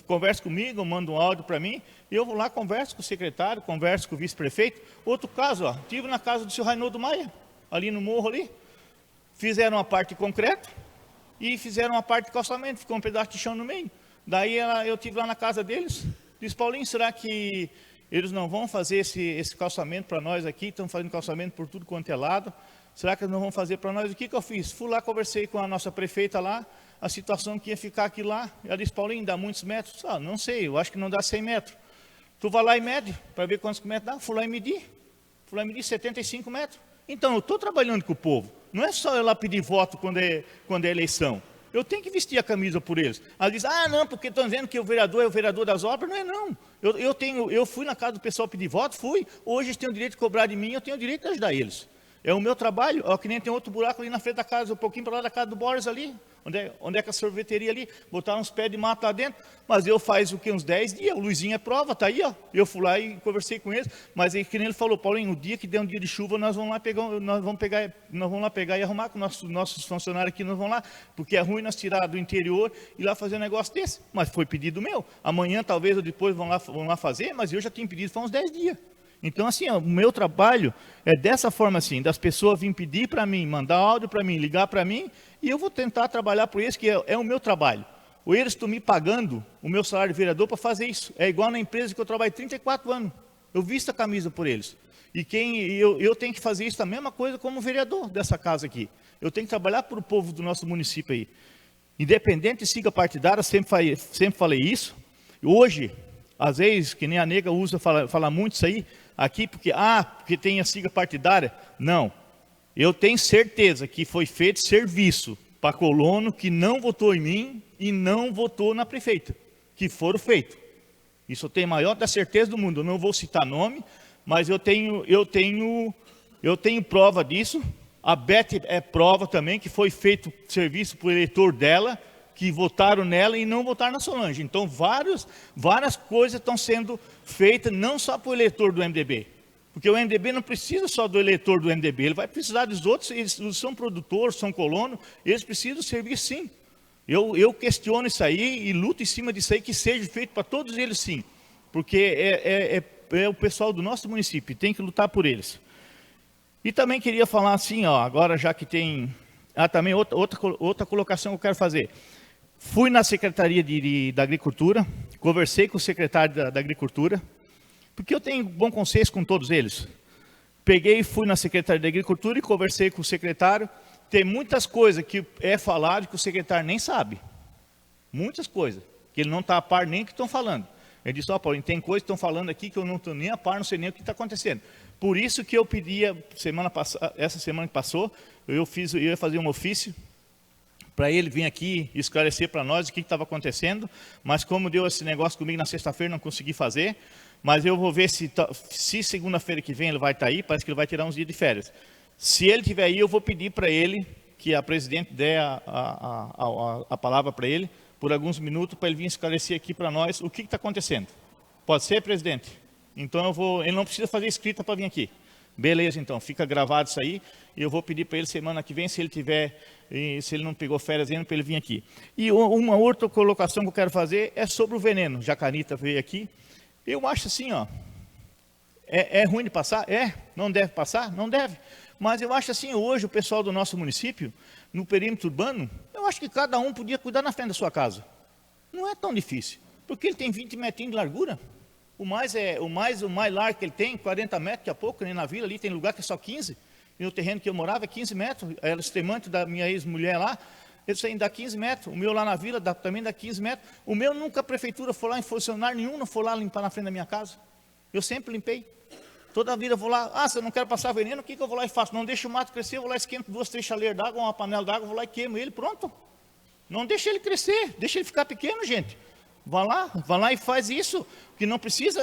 conversa comigo, manda um áudio para mim. E eu vou lá, converso com o secretário, converso com o vice-prefeito. Outro caso, estive na casa do senhor Raimundo Maia, ali no morro ali. Fizeram uma parte de concreto e fizeram uma parte de calçamento. Ficou um pedaço de chão no meio. Daí eu estive lá na casa deles. Disse, Paulinho, será que eles não vão fazer esse calçamento para nós aqui? Estão fazendo calçamento por tudo quanto é lado. Será que eles não vão fazer para nós? O que eu fiz? Fui lá, conversei com a nossa prefeita lá, a situação que ia ficar aqui lá. Ela disse, Paulinho, dá muitos metros? Não sei, eu acho que não dá 100 metros. Tu vai lá e mede, para ver quantos metros dá. Fui lá e medi 75 metros. Então, eu estou trabalhando com o povo. Não é só eu lá pedir voto quando é eleição. Eu tenho que vestir a camisa por eles. Ela diz, não, porque estão dizendo que o vereador é o vereador das obras. Não é, não. Eu fui na casa do pessoal pedir voto, fui. Hoje eles têm o direito de cobrar de mim, eu tenho o direito de ajudar eles. É o meu trabalho, que nem tem outro buraco ali na frente da casa, um pouquinho para lá da casa do Boris ali, onde é que a sorveteria ali, botaram uns pés de mato lá dentro, mas eu faz uns 10 dias, o Luizinho é prova, tá aí, eu fui lá e conversei com eles, mas aí que nem ele falou, Paulinho, no dia que der um dia de chuva, nós vamos lá pegar e arrumar com nossos funcionários aqui, nós vamos lá, porque é ruim nós tirar do interior e lá fazer um negócio desse, mas foi pedido meu, amanhã talvez ou depois vão lá fazer, mas eu já tinha pedido faz uns 10 dias. Então, assim, o meu trabalho é dessa forma, assim, das pessoas virem pedir para mim, mandar áudio para mim, ligar para mim, e eu vou tentar trabalhar por isso, que é o meu trabalho. Ou eles estão me pagando o meu salário de vereador para fazer isso. É igual na empresa que eu trabalho 34 anos. Eu visto a camisa por eles. E eu tenho que fazer isso a mesma coisa como vereador dessa casa aqui. Eu tenho que trabalhar para o povo do nosso município aí. Independente de siga partidária, sempre falei isso. Hoje, às vezes, que nem a nega fala muito isso aí, aqui, porque tem a sigla partidária. Não. Eu tenho certeza que foi feito serviço para colono que não votou em mim e não votou na prefeita, que foram feitos. Isso eu tenho a maior da certeza do mundo. Eu não vou citar nome, mas eu tenho prova disso. A Beth é prova também que foi feito serviço para o eleitor dela, que votaram nela e não votaram na Solange. Então, várias coisas estão sendo feitas, não só para o eleitor do MDB. Porque o MDB não precisa só do eleitor do MDB, ele vai precisar dos outros, eles são produtores, são colonos, eles precisam servir sim. Eu questiono isso aí e luto em cima disso aí, que seja feito para todos eles sim. Porque é o pessoal do nosso município, tem que lutar por eles. E também queria falar assim, agora já que tem... também outra colocação que eu quero fazer. Fui na Secretaria da Agricultura, conversei com o secretário da Agricultura, porque eu tenho bom consenso com todos eles. Peguei e fui na Secretaria da Agricultura e conversei com o secretário. Tem muitas coisas que é falado que o secretário nem sabe. Muitas coisas, que ele não está a par nem que estão falando. Ele disse, Paulinho, tem coisas que estão falando aqui que eu não estou nem a par, não sei nem o que está acontecendo. Por isso que eu pedia, essa semana que passou, eu ia fazer um ofício para ele vir aqui esclarecer para nós o que estava acontecendo, mas como deu esse negócio comigo na sexta-feira, não consegui fazer, mas eu vou ver se segunda-feira que vem ele vai estar aí, parece que ele vai tirar uns dias de férias. Se ele estiver aí, eu vou pedir para ele, que a presidente dê a palavra para ele, por alguns minutos, para ele vir esclarecer aqui para nós o que está acontecendo. Pode ser, presidente? Então ele não precisa fazer escrita para vir aqui. Beleza, então, fica gravado isso aí, e eu vou pedir para ele semana que vem, se ele não pegou férias ainda, para ele vir aqui. E uma outra colocação que eu quero fazer é sobre o veneno, já que a Anitta veio aqui. Eu acho assim, é ruim de passar? Não deve passar? Não deve. Mas eu acho assim, hoje o pessoal do nosso município, no perímetro urbano, eu acho que cada um podia cuidar na frente da sua casa. Não é tão difícil, porque ele tem 20 metrinhos de largura. O mais largo que ele tem, 40 metros, daqui a pouco, nem na vila ali, tem lugar que é só 15. E no terreno que eu morava é 15 metros. Era o extremante da minha ex-mulher lá, eles ainda dá 15 metros. O meu lá na vila também dá 15 metros. O meu nunca a prefeitura foi lá em funcionário nenhum, não foi lá limpar na frente da minha casa. Eu sempre limpei. Toda a vida eu vou lá, se eu não quero passar veneno, o que eu vou lá e faço? Não deixo o mato crescer, eu vou lá e esquento 2, 3 chaleiras d'água, uma panela d'água, vou lá e queimo ele, pronto. Não deixa ele crescer, deixa ele ficar pequeno, gente. Vai lá e faz isso, que não precisa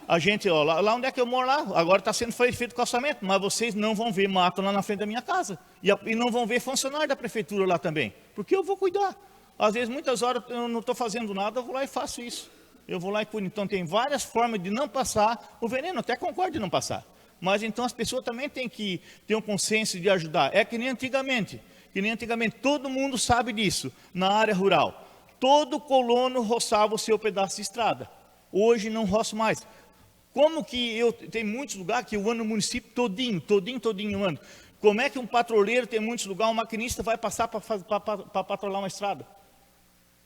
a gente, ó, lá onde é que eu moro lá, agora está sendo feito calçamento, mas vocês não vão ver mato lá na frente da minha casa, e não vão ver funcionário da prefeitura lá também, porque eu vou cuidar. Às vezes, muitas horas eu não estou fazendo nada, eu vou lá e faço isso. Eu vou lá e cuido. Então, tem várias formas de não passar o veneno, até concordo de não passar. Mas, então, as pessoas também têm que ter um consenso de ajudar. É que nem antigamente, todo mundo sabe disso, na área rural. Todo colono roçava o seu pedaço de estrada. Hoje não roço mais. Como que tem muitos lugares que eu ando no município todinho eu ando. Como é que um patrulheiro tem muitos lugares, um maquinista vai passar para patrulhar uma estrada?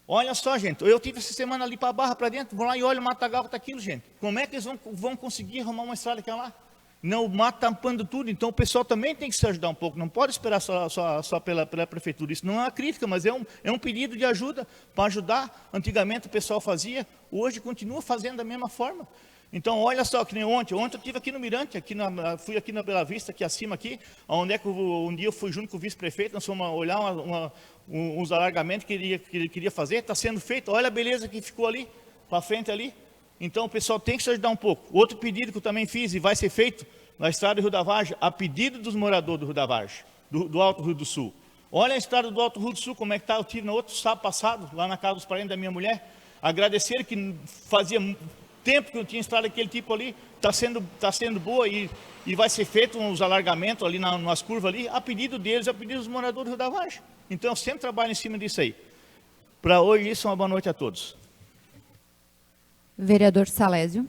Olha só, gente, eu tive essa semana ali para a Barra, para dentro, vou lá e olho o matagal que está aquilo, gente. Como é que eles vão conseguir arrumar uma estrada que é lá? Não, o mato tampando tudo, então o pessoal também tem que se ajudar um pouco, não pode esperar só pela prefeitura. Isso não é uma crítica, mas é um pedido de ajuda, para ajudar. Antigamente o pessoal fazia, hoje continua fazendo da mesma forma. Então, olha só, que nem ontem eu estive aqui no Mirante, fui aqui na Bela Vista, aqui acima, onde é que um dia eu fui junto com o vice-prefeito, nós fomos olhar uns alargamentos que ele queria fazer, está sendo feito, olha a beleza que ficou ali, para frente ali. Então, o pessoal tem que se ajudar um pouco. Outro pedido que eu também fiz, e vai ser feito na estrada do Rio da Vargem, a pedido dos moradores do Rio da Vargem, do Alto Rio do Sul. Olha a estrada do Alto Rio do Sul, como é que está, eu tive no outro sábado passado, lá na casa dos parentes da minha mulher, agradecer que fazia tempo que eu tinha estrada daquele tipo ali, está sendo boa e vai ser feito uns alargamentos ali nas curvas ali, a pedido deles, a pedido dos moradores do Rio da Vargem. Então, eu sempre trabalho em cima disso aí. Para hoje, isso, uma boa noite a todos. Vereador Salésio.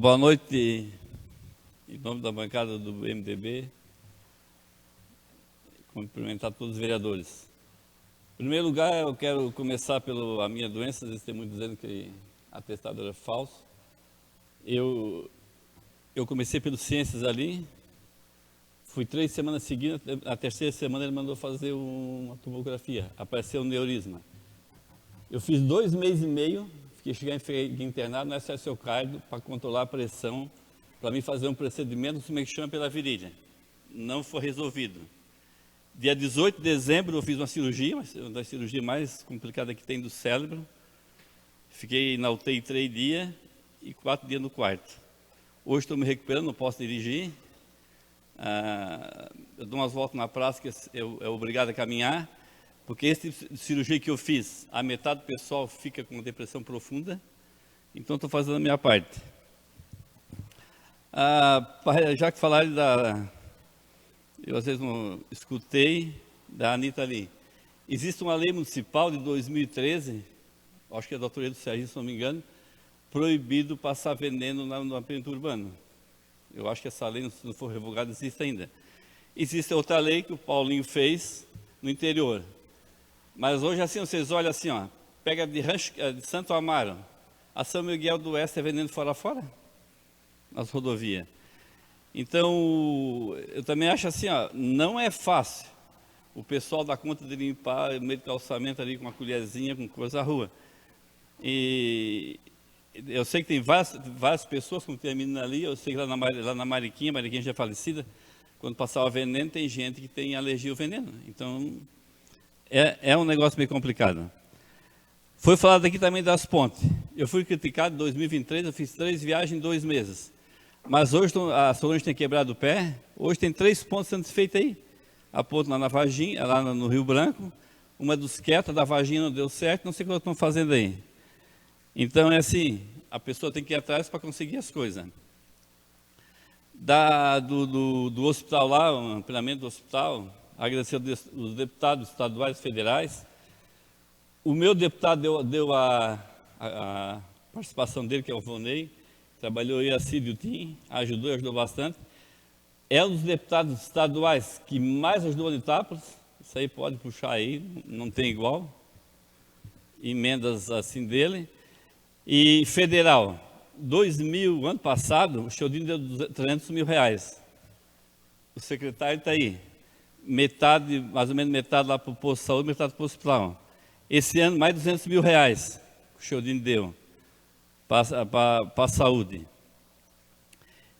Boa noite, em nome da bancada do MDB, cumprimentar todos os vereadores. Em primeiro lugar, eu quero começar pela minha doença, eles têm muito dizendo que atestado era falso. Eu comecei pelos Ciências ali, fui 3 semanas seguidas, na terceira semana ele mandou fazer uma tomografia, apareceu um neurisma. Eu fiz 2 meses e meio, fiquei internado no SSO Cardo para controlar a pressão, para mim fazer um procedimento, como é que chama, pela virilha. Não foi resolvido. Dia 18 de dezembro eu fiz uma cirurgia, uma das cirurgias mais complicadas que tem do cérebro. Fiquei na UTI 3 dias e 4 dias no quarto. Hoje estou me recuperando, não posso dirigir. Eu dou umas voltas na praça, que eu obrigado a caminhar. Porque esse tipo de cirurgia que eu fiz, a metade do pessoal fica com depressão profunda, então estou fazendo a minha parte. Já que falaram eu às vezes não escutei, da Anitta ali. Existe uma lei municipal de 2013, acho que é da autoria do Serginho, se não me engano, proibido passar veneno no ambiente urbano. Eu acho que essa lei, se não for revogada, existe ainda. Existe outra lei que o Paulinho fez no interior. Mas hoje, assim, vocês olham assim, ó, pega de Santo Amaro, a São Miguel do Oeste é veneno fora, nas rodovias. Então, eu também acho assim, ó, não é fácil o pessoal dar conta de limpar o meio do calçamento ali com uma colherzinha, com coisa à rua. E eu sei que tem várias pessoas, como tem a menina ali, eu sei que lá na Mariquinha já é falecida, quando passava veneno, tem gente que tem alergia ao veneno. Então, é um negócio meio complicado. Foi falado aqui também das pontes. Eu fui criticado em 2023, eu fiz 3 viagens em 2 meses. Mas hoje a Solange tem quebrado o pé, hoje tem 3 pontes sendo feitas aí. A ponte lá na Varginha, lá no Rio Branco, uma dos Queta, da Varginha não deu certo, não sei o que estão fazendo aí. Então é assim, a pessoa tem que ir atrás para conseguir as coisas. Do hospital lá, o ampliamento do hospital, agradecer os deputados estaduais e federais. O meu deputado deu a participação dele, que é o Vonei, trabalhou eu e a Cid e o Tim, ajudou bastante. É um dos deputados estaduais que mais ajudou a Itápolis, isso aí pode puxar aí, não tem igual, emendas assim dele. E federal, 2000, ano passado, o Chiodini deu 300 mil reais. O secretário está aí, metade, mais ou menos metade lá para o posto de saúde, metade para o hospital. Esse ano, mais 200 mil reais o Chiodini deu para a saúde.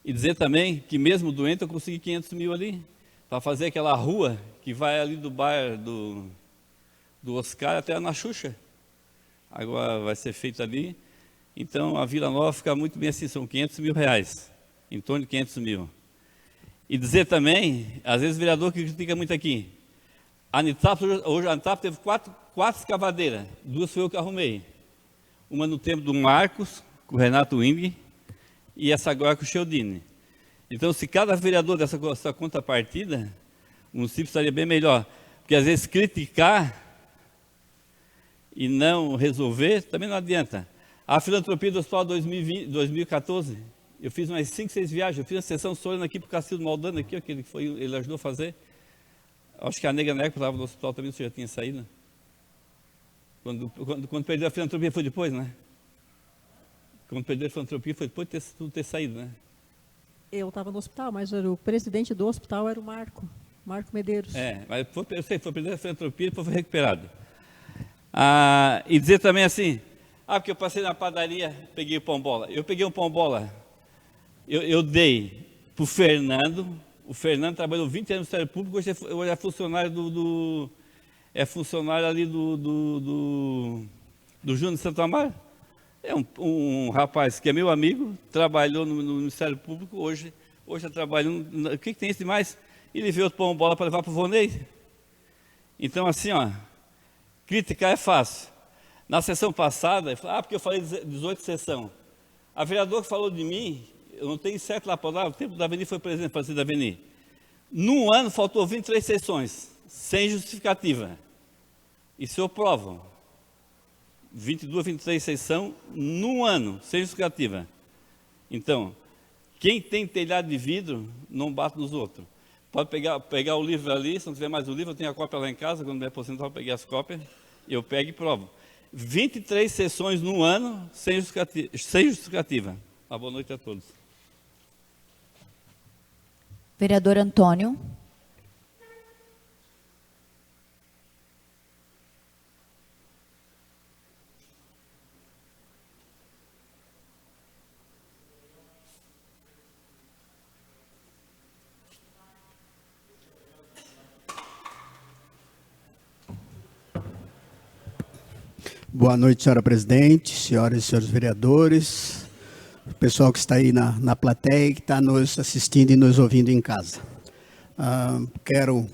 E dizer também que mesmo doente eu consegui 500 mil ali, para fazer aquela rua que vai ali do bairro do Oscar até na Xuxa. Agora vai ser feito ali. Então a Vila Nova fica muito bem assim, são 500 mil reais, em torno de 500 mil. E dizer também, às vezes o vereador que critica muito aqui, a Anitápolis, hoje a Anitápolis teve quatro escavadeiras, 2 foi eu que arrumei. Uma no tempo do Marcos, com o Renato Wing, e essa agora com o Chiodini. Então, se cada vereador dessa contrapartida, o município estaria bem melhor. Porque às vezes criticar e não resolver, também não adianta. A filantropia do Hospital 2014, eu fiz umas 5, 6 viagens, eu fiz uma sessão solene aqui para o Cacildo Maldano, aqui, que ele ajudou a fazer. Acho que a Nega Neco estava no hospital também, você já tinha saído. Quando perdeu a filantropia foi depois, né? Quando perdeu a filantropia foi depois de tudo ter saído, né? Eu estava no hospital, mas o presidente do hospital era o Marco Medeiros. Mas eu sei, foi perder a filantropia e depois foi recuperado. E dizer também assim, porque eu passei na padaria, peguei o pão bola. Eu peguei um pão bola, eu dei para o Fernando. O Fernando trabalhou 20 anos no Ministério Público, hoje é funcionário é funcionário ali do Júnior de Santo Amaro. É um rapaz que é meu amigo, trabalhou no Ministério Público, hoje está trabalhando. O que tem isso de mais? Ele veio outro pão bola para levar para o Vonei. Então, assim, criticar é fácil. Na sessão passada, porque eu falei 18 sessão. A vereadora que falou de mim, eu não tenho certo lá para lá, o tempo da Aveni foi presente, Francisco da Aveni. Num ano faltou 23 sessões, sem justificativa. Isso eu provo. 22, 23 sessões num ano, sem justificativa. Então, quem tem telhado de vidro, não bate nos outros. Pode pegar o livro ali, se não tiver mais o livro, eu tenho a cópia lá em casa, quando me aposentar eu peguei as cópias, eu pego e provo. 23 sessões no ano, sem justificativa. Boa noite a todos. Vereador Antônio. Boa noite, senhora presidente, senhoras e senhores vereadores, o pessoal que está aí na plateia e que está nos assistindo e nos ouvindo em casa. Quero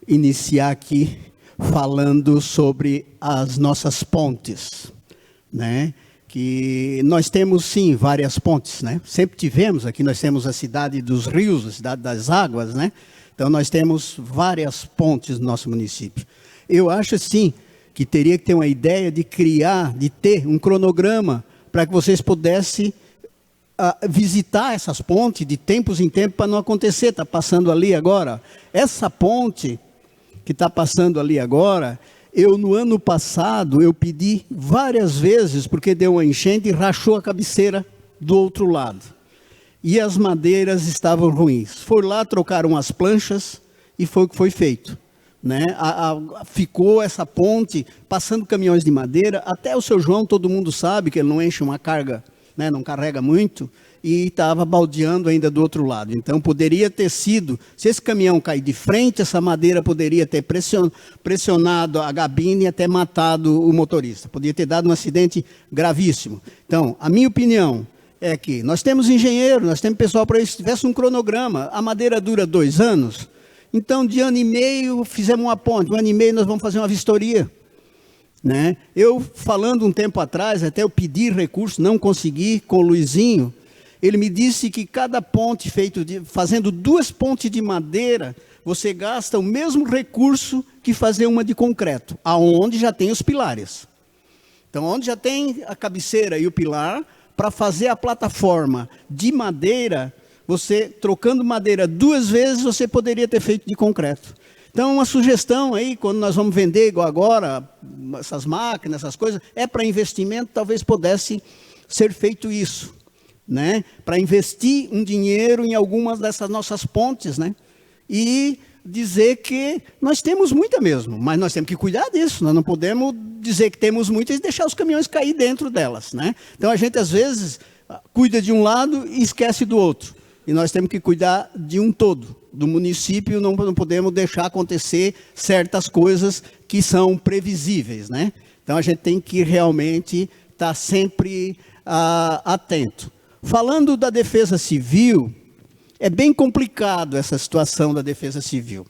iniciar aqui falando sobre as nossas pontes, né? Que nós temos, sim, várias pontes, né? Sempre tivemos, aqui nós temos a cidade dos rios, a cidade das águas, né? Então, nós temos várias pontes no nosso município. Eu acho, assim, que teria que ter uma ideia de criar, de ter um cronograma para que vocês pudessem visitar essas pontes de tempos em tempos para não acontecer. Está passando ali agora. Essa ponte que está passando ali agora, no ano passado, eu pedi várias vezes, porque deu uma enchente e rachou a cabeceira do outro lado. E as madeiras estavam ruins. Foram lá, trocaram as planchas e foi o que foi feito. Né? Ficou essa ponte passando caminhões de madeira, até o seu João, todo mundo sabe que ele não enche uma carga, né? Não carrega muito, e estava baldeando ainda do outro lado. Então poderia ter sido, se esse caminhão cair de frente, essa madeira poderia ter pressionado a gabine e até matado o motorista, poderia ter dado um acidente gravíssimo. Então, a minha opinião é que nós temos engenheiro, nós temos pessoal para isso, se tivesse um cronograma, a madeira dura 2 anos, então, de ano e meio, fizemos uma ponte. 1 ano e meio, nós vamos fazer uma vistoria. Né? Eu, falando um tempo atrás, até eu pedi recurso, não consegui, com o Luizinho. Ele me disse que cada ponte fazendo 2 pontes de madeira, você gasta o mesmo recurso que fazer uma de concreto, aonde já tem os pilares. Então, onde já tem a cabeceira e o pilar, para fazer a plataforma de madeira, você, trocando madeira 2 vezes, você poderia ter feito de concreto. Então, uma sugestão aí, quando nós vamos vender, igual agora, essas máquinas, essas coisas, é para investimento, talvez pudesse ser feito isso, né? Para investir um dinheiro em algumas dessas nossas pontes, né? E dizer que nós temos muita mesmo, mas nós temos que cuidar disso, nós não podemos dizer que temos muita e deixar os caminhões cair dentro delas, né? Então, a gente, às vezes, cuida de um lado e esquece do outro. E nós temos que cuidar de um todo, do município, não podemos deixar acontecer certas coisas que são previsíveis, né? Então, a gente tem que realmente estar sempre atento. Falando da defesa civil, é bem complicado essa situação da defesa civil.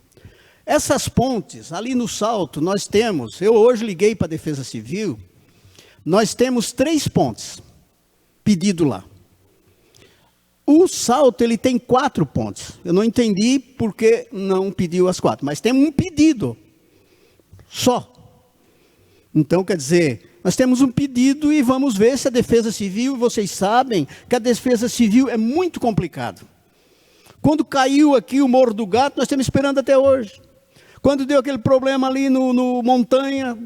Essas pontes, ali no Salto, nós temos, eu hoje liguei para a defesa civil, nós temos 3 pontes, pedido lá. O Salto, ele tem 4 pontes. Eu não entendi por que não pediu as 4, mas tem um pedido só. Então, quer dizer, nós temos um pedido e vamos ver se a defesa civil, vocês sabem que a defesa civil é muito complicado. Quando caiu aqui o Morro do Gato, nós estamos esperando até hoje. Quando deu aquele problema ali no Montanha,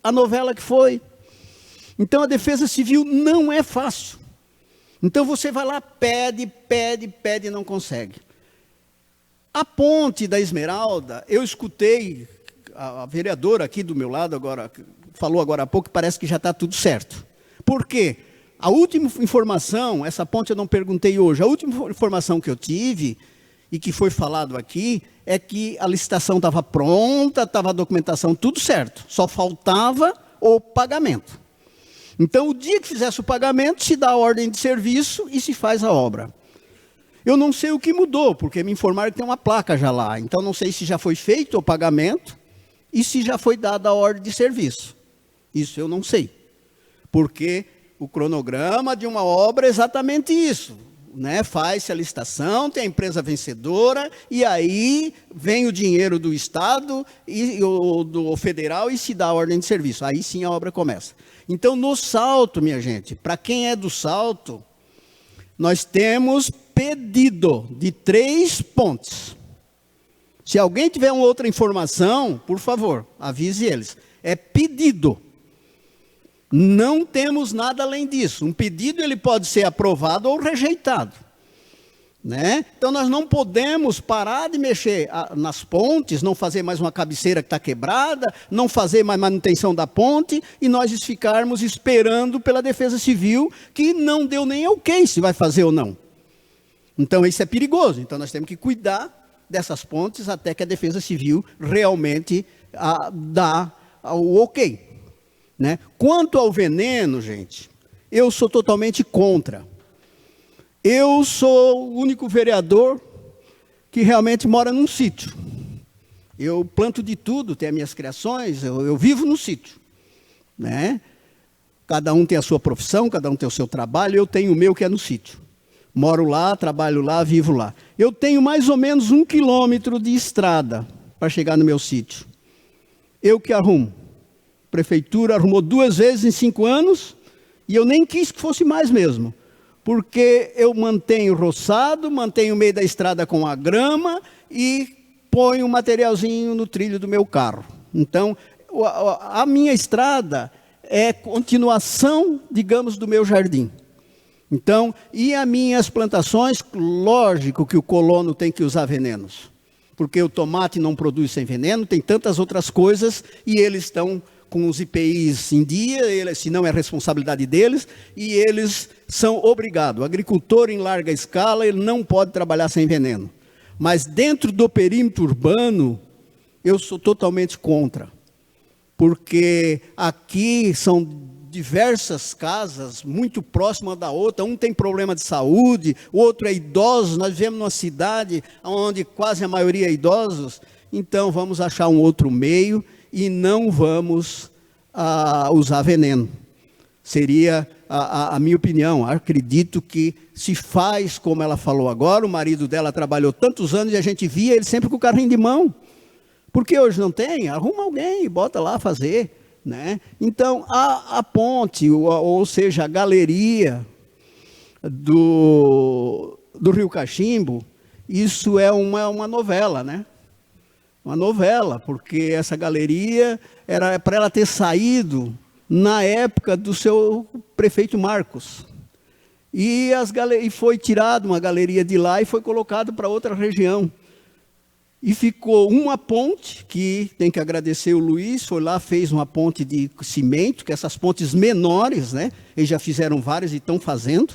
a novela que foi. Então, a defesa civil não é fácil. Então, você vai lá, pede e não consegue. A ponte da Esmeralda, eu escutei, a vereadora aqui do meu lado, falou agora há pouco, que parece que já está tudo certo. Por quê? A última informação, essa ponte eu não perguntei hoje, a última informação que eu tive, e que foi falado aqui, é que a licitação estava pronta, estava a documentação tudo certo, só faltava o pagamento. Então, o dia que fizesse o pagamento, se dá a ordem de serviço e se faz a obra. Eu não sei o que mudou, porque me informaram que tem uma placa já lá. Então, não sei se já foi feito o pagamento e se já foi dada a ordem de serviço. Isso eu não sei. Porque o cronograma de uma obra é exatamente isso, né? Faz-se a licitação, tem a empresa vencedora, e aí vem o dinheiro do Estado e do federal e se dá a ordem de serviço. Aí sim a obra começa. Então, no Salto, minha gente, para quem é do Salto, nós temos pedido de 3 pontes. Se alguém tiver uma outra informação, por favor, avise eles. É pedido. Não temos nada além disso. Um pedido ele pode ser aprovado ou rejeitado, né? Então, nós não podemos parar de mexer nas pontes, não fazer mais uma cabeceira que está quebrada, não fazer mais manutenção da ponte, e nós ficarmos esperando pela Defesa Civil, que não deu nem ok se vai fazer ou não. Então, isso é perigoso. Então, nós temos que cuidar dessas pontes até que a Defesa Civil realmente dá o ok, né? Quanto ao veneno, gente, eu sou totalmente contra. Eu sou o único vereador que realmente mora num sítio. Eu planto de tudo, tenho as minhas criações, eu vivo no sítio, né? Cada um tem a sua profissão, cada um tem o seu trabalho, eu tenho o meu que é no sítio. Moro lá, trabalho lá, vivo lá. Eu tenho mais ou menos 1 quilômetro de estrada para chegar no meu sítio. Eu que arrumo. A prefeitura arrumou 2 vezes em 5 anos e eu nem quis que fosse mais mesmo. Porque eu mantenho roçado, mantenho o meio da estrada com a grama e ponho um materialzinho no trilho do meu carro. Então, a minha estrada é continuação, digamos, do meu jardim. Então, e as minhas plantações, lógico que o colono tem que usar venenos. Porque o tomate não produz sem veneno, tem tantas outras coisas e eles estão com os IPIs em dia, se não é responsabilidade deles, e eles são obrigados. O agricultor em larga escala, ele não pode trabalhar sem veneno. Mas dentro do perímetro urbano, eu sou totalmente contra. Porque aqui são diversas casas, muito próximas da outra, um tem problema de saúde, o outro é idoso, nós vivemos numa cidade onde quase a maioria é idosos, então vamos achar um outro meio, e não vamos usar veneno. Seria a minha opinião. Acredito que se faz como ela falou agora, o marido dela trabalhou tantos anos e a gente via ele sempre com o carrinho de mão. Por que hoje não tem? Arruma alguém e bota lá fazer, né? Então, a ponte, ou seja, a galeria, do Rio Cachimbo, isso é uma novela, né? Uma novela, porque essa galeria era para ela ter saído na época do seu prefeito Marcos. E foi tirada uma galeria de lá e foi colocado para outra região. E ficou uma ponte, que tem que agradecer o Luiz, foi lá, fez uma ponte de cimento, que essas pontes menores, né? Eles já fizeram várias e estão fazendo.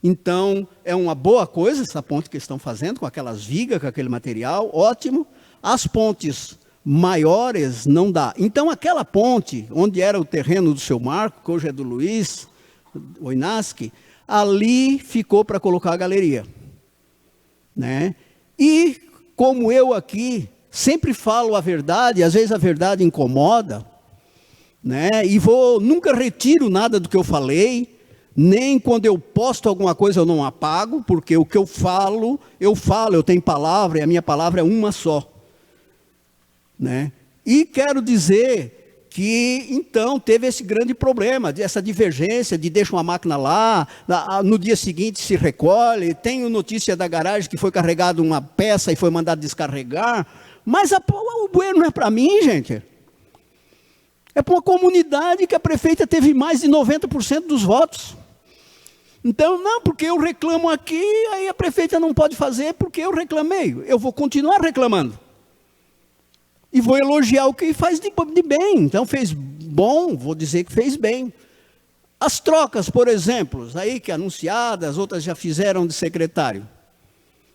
Então, é uma boa coisa essa ponte que estão fazendo, com aquelas vigas, com aquele material, ótimo. As pontes maiores não dá. Então, aquela ponte, onde era o terreno do seu Marco, que hoje é do Luiz, o Inaski, ali ficou para colocar a galeria, né? E, como eu aqui sempre falo a verdade, às vezes a verdade incomoda, né? E nunca retiro nada do que eu falei, nem quando eu posto alguma coisa eu não apago, porque o que eu falo, eu tenho palavra, e a minha palavra é uma só, né? E quero dizer que, então, teve esse grande problema, essa divergência de deixa uma máquina lá, no dia seguinte se recolhe, tenho notícia da garagem que foi carregada uma peça e foi mandado descarregar, mas o bueiro não é para mim, gente. É para uma comunidade que a prefeita teve mais de 90% dos votos. Então, não, porque eu reclamo aqui, aí a prefeita não pode fazer porque eu reclamei. Eu vou continuar reclamando. E vou elogiar o que faz de bem. Então, fez bom, vou dizer que fez bem. As trocas, por exemplo, aí que anunciadas, outras já fizeram de secretário.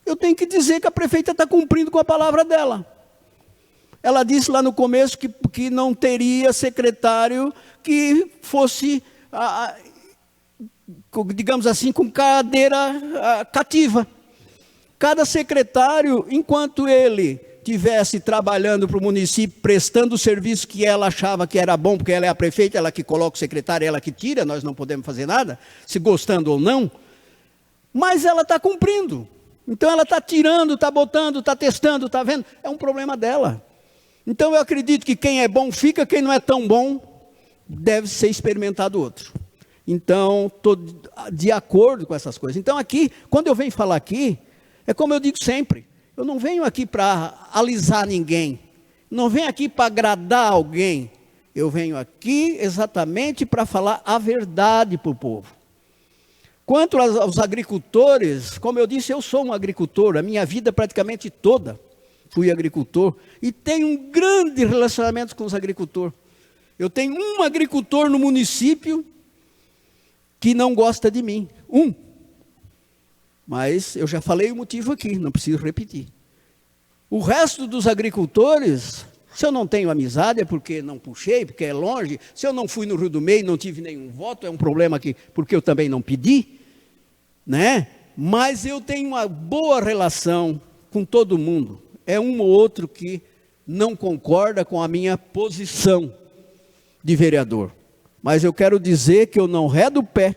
Eu tenho que dizer que a prefeita está cumprindo com a palavra dela. Ela disse lá no começo que não teria secretário que fosse, digamos assim, com cadeira cativa. Cada secretário, enquanto ele estivesse trabalhando para o município, prestando o serviço que ela achava que era bom, porque ela é a prefeita, ela que coloca o secretário, ela que tira, nós não podemos fazer nada, se gostando ou não, mas ela está cumprindo. Então ela está tirando, está botando, está testando, está vendo, é um problema dela. Então eu acredito que quem é bom fica, quem não é tão bom deve ser experimentado outro. Então, estou de acordo com essas coisas. Então aqui, quando eu venho falar aqui, é como eu digo sempre, eu não venho aqui para alisar ninguém, não venho aqui para agradar alguém, eu venho aqui exatamente para falar a verdade para o povo. Quanto aos agricultores, como eu disse, eu sou um agricultor, a minha vida praticamente toda fui agricultor, e tenho um grande relacionamento com os agricultores. Eu tenho um agricultor no município que não gosta de mim, mas eu já falei o motivo aqui, não preciso repetir. O resto dos agricultores, se eu não tenho amizade é porque não puxei, porque é longe, se eu não fui no Rio do Meio, não tive nenhum voto, é um problema porque eu também não pedi, né? Mas eu tenho uma boa relação com todo mundo. É um ou outro que não concorda com a minha posição de vereador. Mas eu quero dizer que eu não redo o pé.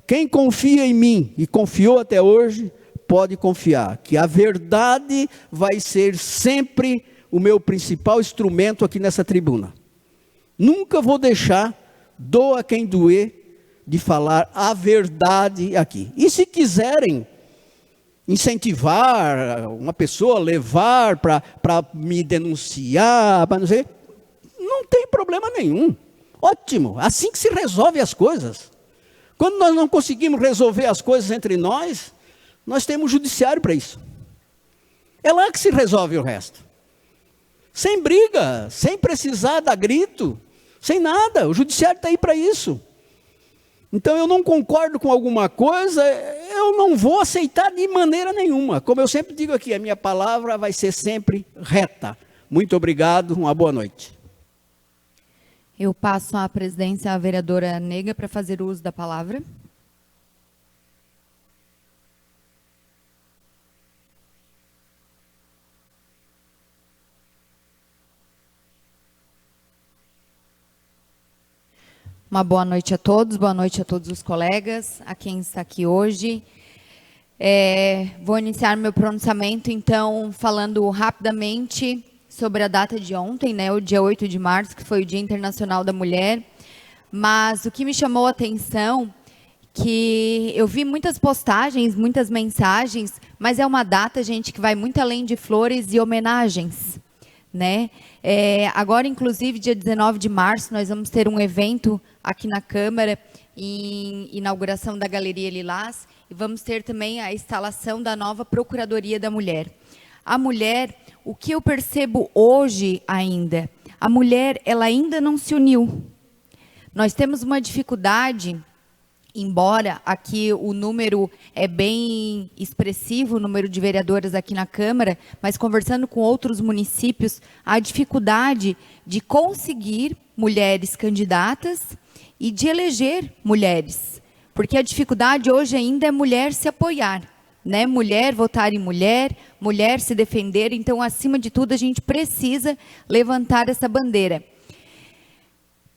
Quem confia em mim e confiou até hoje, pode confiar que a verdade vai ser sempre o meu principal instrumento aqui nessa tribuna. Nunca vou deixar, doa quem doer, de falar a verdade aqui. E se quiserem incentivar uma pessoa, levar para me denunciar, para não sei, não tem problema nenhum. Ótimo, assim que se resolve as coisas. Quando nós não conseguimos resolver as coisas entre nós, nós temos judiciário para isso. É lá que se resolve o resto. Sem briga, sem precisar dar grito, sem nada. O judiciário está aí para isso. Então eu não concordo com alguma coisa, eu não vou aceitar de maneira nenhuma. Como eu sempre digo aqui, a minha palavra vai ser sempre reta. Muito obrigado, uma boa noite. Eu passo a presidência à vereadora Nega para fazer uso da palavra. Uma boa noite a todos os colegas, a quem está aqui hoje. Vou iniciar meu pronunciamento, então, falando rapidamente sobre a data de ontem, né, o dia 8 de março, que foi o Dia Internacional da Mulher. Mas o que me chamou a atenção, que eu vi muitas postagens, muitas mensagens, mas é uma data, gente, que vai muito além de flores e homenagens, né? Agora, inclusive, dia 19 de março, nós vamos ter um evento aqui na Câmara, em inauguração da Galeria Lilás, e vamos ter também a instalação da nova Procuradoria da Mulher. A mulher, o que eu percebo hoje ainda, a mulher, ela ainda não se uniu. Nós temos uma dificuldade, embora aqui o número é bem expressivo, o número de vereadoras aqui na Câmara, mas conversando com outros municípios, a dificuldade de conseguir mulheres candidatas e de eleger mulheres. Porque a dificuldade hoje ainda é mulher se apoiar, né? Mulher votar em mulher, mulher se defender. Então, acima de tudo, a gente precisa levantar essa bandeira.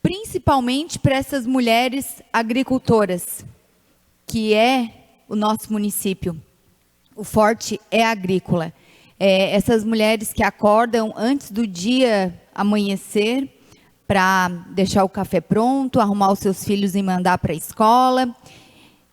Principalmente para essas mulheres agricultoras, que é o nosso município. O forte é agrícola. Essas mulheres que acordam antes do dia amanhecer para deixar o café pronto, arrumar os seus filhos e mandar para a escola,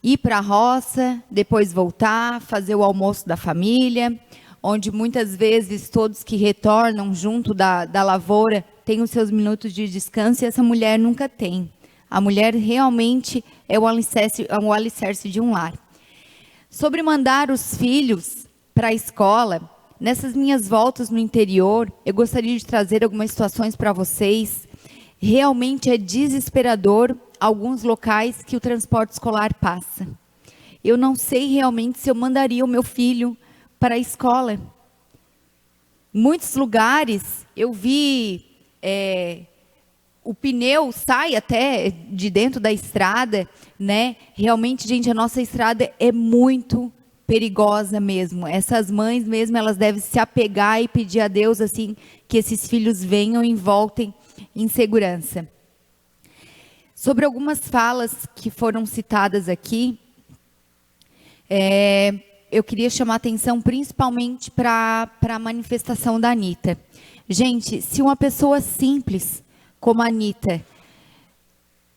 ir para a roça, depois voltar, fazer o almoço da família, onde muitas vezes todos que retornam junto da lavoura têm os seus minutos de descanso e essa mulher nunca tem. A mulher realmente é o alicerce de um lar. Sobre mandar os filhos para a escola, nessas minhas voltas no interior, eu gostaria de trazer algumas situações para vocês. Realmente é desesperador alguns locais que o transporte escolar passa. Eu não sei realmente se eu mandaria o meu filho para a escola. Em muitos lugares eu vi o pneu sai até de dentro da estrada, né? Realmente, gente, a nossa estrada é muito perigosa mesmo. Essas mães mesmo, elas devem se apegar e pedir a Deus assim que esses filhos venham e voltem em segurança. Sobre algumas falas que foram citadas aqui, eu queria chamar a atenção principalmente para a manifestação da Anitta. Gente, se uma pessoa simples como a Anitta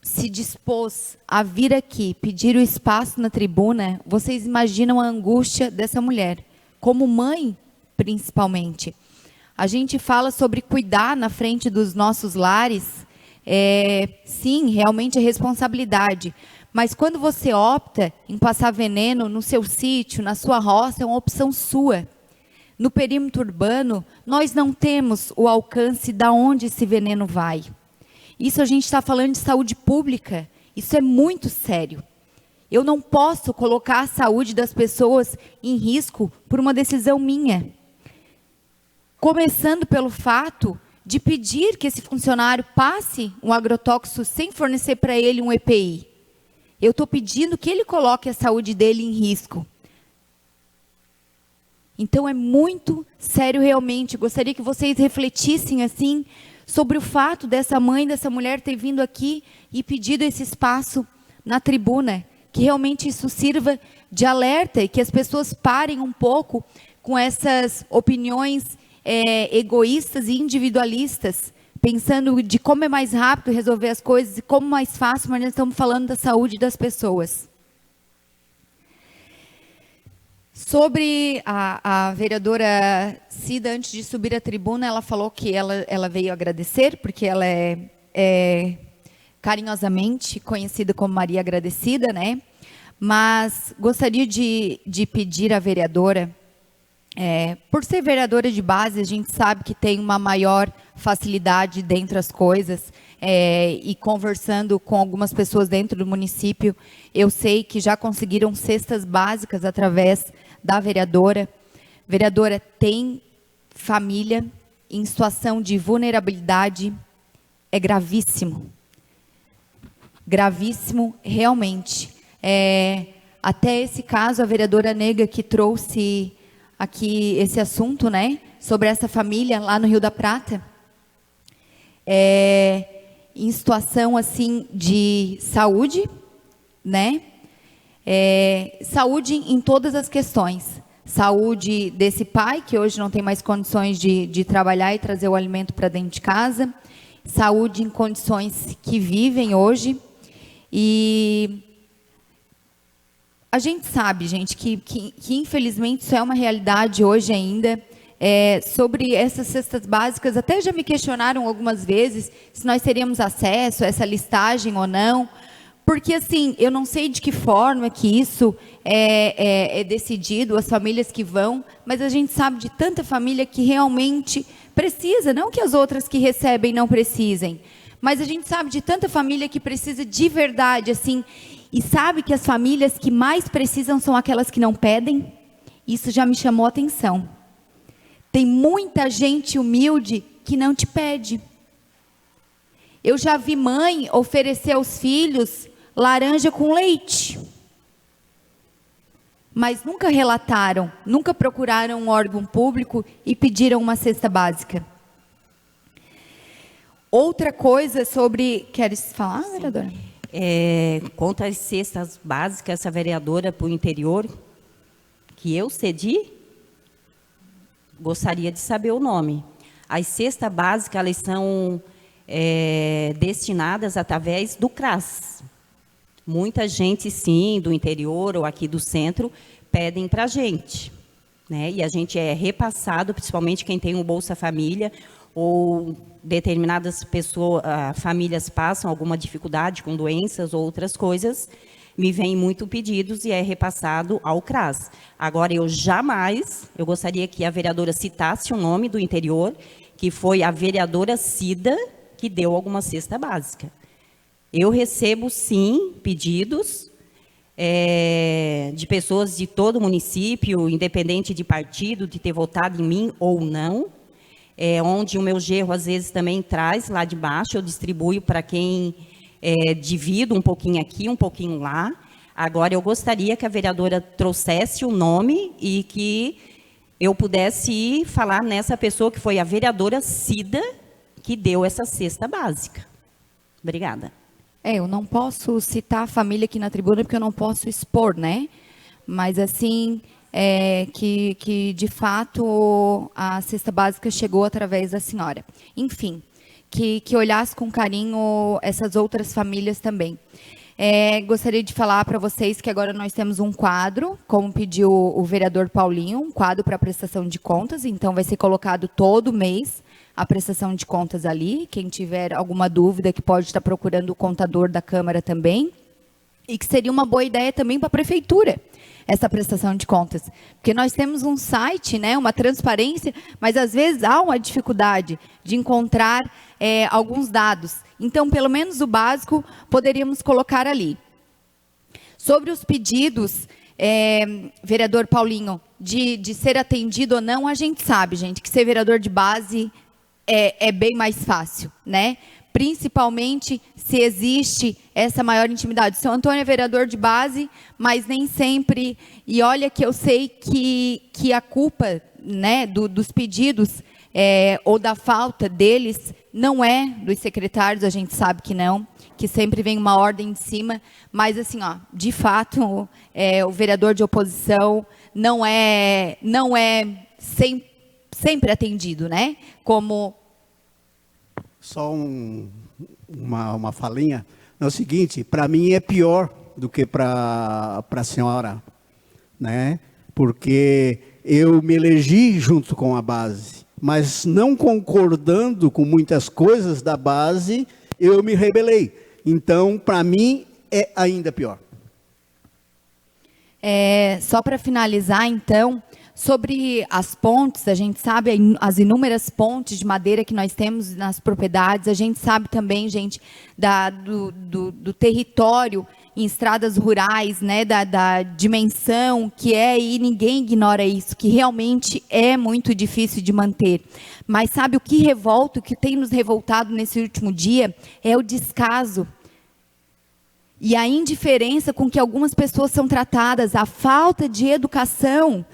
se dispôs a vir aqui pedir o espaço na tribuna, vocês imaginam a angústia dessa mulher, como mãe principalmente. A gente fala sobre cuidar na frente dos nossos lares, sim, realmente é responsabilidade, mas quando você opta em passar veneno no seu sítio, na sua roça, é uma opção sua. No perímetro urbano, nós não temos o alcance de onde esse veneno vai. Isso a gente está falando de saúde pública, isso é muito sério. Eu não posso colocar a saúde das pessoas em risco por uma decisão minha. Começando pelo fato de pedir que esse funcionário passe um agrotóxico sem fornecer para ele um EPI. Eu estou pedindo que ele coloque a saúde dele em risco. Então é muito sério realmente. Gostaria que vocês refletissem assim sobre o fato dessa mãe, dessa mulher ter vindo aqui e pedido esse espaço na tribuna, que realmente isso sirva de alerta e que as pessoas parem um pouco com essas opiniões egoístas e individualistas, pensando de como é mais rápido resolver as coisas e como mais fácil, mas nós estamos falando da saúde das pessoas. Sobre a vereadora Cida, antes de subir à tribuna, ela falou que ela veio agradecer, porque ela é carinhosamente conhecida como Maria Agradecida, né? Mas gostaria de pedir à vereadora, por ser vereadora de base, a gente sabe que tem uma maior facilidade dentro das coisas, e conversando com algumas pessoas dentro do município, eu sei que já conseguiram cestas básicas através da vereadora. Vereadora, tem família em situação de vulnerabilidade, é gravíssimo. Gravíssimo, realmente. Até esse caso, a vereadora Nega que trouxe aqui esse assunto, né, sobre essa família lá no Rio da Prata, em situação assim de saúde, né? Saúde em todas as questões. Saúde desse pai, que hoje não tem mais condições de trabalhar e trazer o alimento para dentro de casa. Saúde em condições que vivem hoje. E a gente sabe, gente, que infelizmente isso é uma realidade hoje ainda. Sobre essas cestas básicas, até já me questionaram algumas vezes se nós teríamos acesso a essa listagem ou não, porque assim, eu não sei de que forma que isso é decidido, as famílias que vão, mas a gente sabe de tanta família que realmente precisa, não que as outras que recebem não precisem, mas a gente sabe de tanta família que precisa de verdade, assim, e sabe que as famílias que mais precisam são aquelas que não pedem. Isso já me chamou a atenção. Tem muita gente humilde que não te pede. Eu já vi mãe oferecer aos filhos laranja com leite. Mas nunca relataram, nunca procuraram um órgão público e pediram uma cesta básica. Outra coisa sobre... Queres falar, vereadora? Quanto às cestas básicas, essa vereadora para o interior, que eu cedi, gostaria de saber o nome. As cestas básicas, elas são destinadas através do CRAS. Muita gente, sim, do interior ou aqui do centro, pedem para a gente, né? E a gente é repassado, principalmente quem tem um Bolsa Família, ou determinadas pessoas, famílias passam alguma dificuldade com doenças ou outras coisas, me vêm muito pedidos e é repassado ao CRAS. Agora, eu gostaria que a vereadora citasse o nome do interior, que foi a vereadora Cida, que deu alguma cesta básica. Eu recebo, sim, pedidos de pessoas de todo o município, independente de partido, de ter votado em mim ou não, onde o meu genro, às vezes, também traz lá de baixo, eu distribuo para quem... divido um pouquinho aqui, um pouquinho lá. Agora, eu gostaria que a vereadora trouxesse o nome e que eu pudesse ir falar nessa pessoa que foi a vereadora Cida, que deu essa cesta básica. Obrigada. Eu não posso citar a família aqui na tribuna, porque eu não posso expor, né? Mas, assim, que de fato, a cesta básica chegou através da senhora. Enfim... Que olhasse com carinho essas outras famílias também. Gostaria de falar para vocês que agora nós temos um quadro, como pediu o vereador Paulinho, um quadro para prestação de contas, então vai ser colocado todo mês a prestação de contas ali. Quem tiver alguma dúvida que pode estar procurando o contador da Câmara também, e que seria uma boa ideia também para a Prefeitura, essa prestação de contas. Porque nós temos um site, né, uma transparência, mas às vezes há uma dificuldade de encontrar alguns dados. Então, pelo menos o básico, poderíamos colocar ali. Sobre os pedidos, vereador Paulinho, de ser atendido ou não, a gente sabe, gente, que ser vereador de base é bem mais fácil, né? Principalmente se existe essa maior intimidade. O seu Antônio é vereador de base, mas nem sempre... E olha que eu sei que a culpa, né, dos pedidos ou da falta deles não é dos secretários, a gente sabe que não, que sempre vem uma ordem de cima, mas assim, de fato, o vereador de oposição não é sempre atendido, né? Como... Só uma falinha. É o seguinte, para mim é pior do que para a senhora, né? Porque eu me elegi junto com a base, mas não concordando com muitas coisas da base, eu me rebelei. Então, para mim, é ainda pior. Só para finalizar, então, sobre as pontes, a gente sabe as inúmeras pontes de madeira que nós temos nas propriedades, a gente sabe também, gente, do território em estradas rurais, né, da dimensão que e ninguém ignora isso, que realmente é muito difícil de manter. Mas sabe o que revolta, o que tem nos revoltado nesse último dia, é o descaso e a indiferença com que algumas pessoas são tratadas, a falta de educação.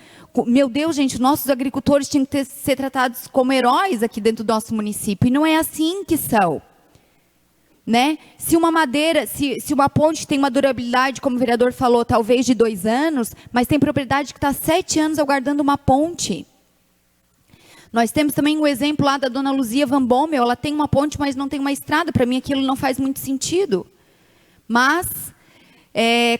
Meu Deus, gente, nossos agricultores tinham que ser tratados como heróis aqui dentro do nosso município, e não é assim que são. Né? Se uma madeira, se uma ponte tem uma durabilidade, como o vereador falou, talvez de 2 anos, mas tem propriedade que está 7 anos aguardando uma ponte. Nós temos também o exemplo lá da dona Luzia Van Bommel, ela tem uma ponte, mas não tem uma estrada. Para mim aquilo não faz muito sentido. Mas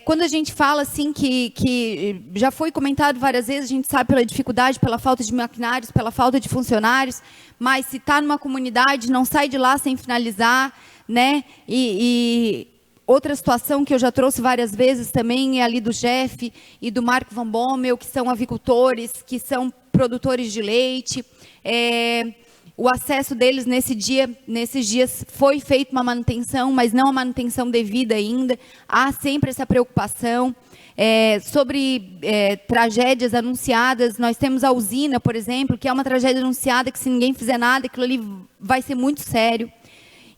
Quando a gente fala assim que já foi comentado várias vezes, a gente sabe pela dificuldade, pela falta de maquinários, pela falta de funcionários, mas se está numa comunidade, não sai de lá sem finalizar, né? E outra situação que eu já trouxe várias vezes também é ali do Jeff e do Marco Van Bommel, que são avicultores, que são produtores de leite. O acesso deles nesses dias foi feita uma manutenção, mas não a manutenção devida ainda. Há sempre essa preocupação. Sobre tragédias anunciadas, nós temos a usina, por exemplo, que é uma tragédia anunciada que se ninguém fizer nada, aquilo ali vai ser muito sério.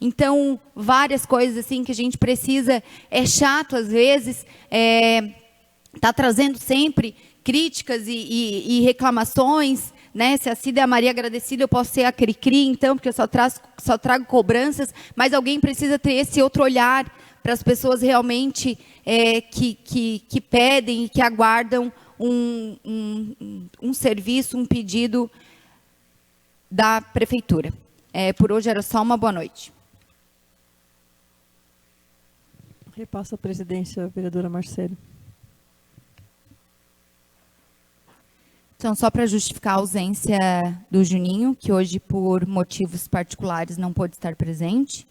Então, várias coisas assim que a gente precisa, é chato às vezes, tá trazendo sempre críticas e reclamações, né? Se a Cida é a Maria agradecida, eu posso ser a Cri-Cri, então, porque eu só trago cobranças, mas alguém precisa ter esse outro olhar para as pessoas realmente que pedem e que aguardam um serviço, um pedido da prefeitura. Por hoje era só, uma boa noite. Repassa a presidência, vereadora Marcele. Então, só para justificar a ausência do Juninho, que hoje, por motivos particulares, não pôde estar presente.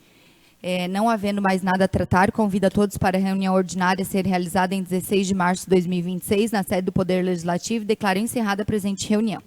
Não havendo mais nada a tratar, convido a todos para a reunião ordinária a ser realizada em 16 de março de 2026, na sede do Poder Legislativo, e declaro encerrada a presente reunião.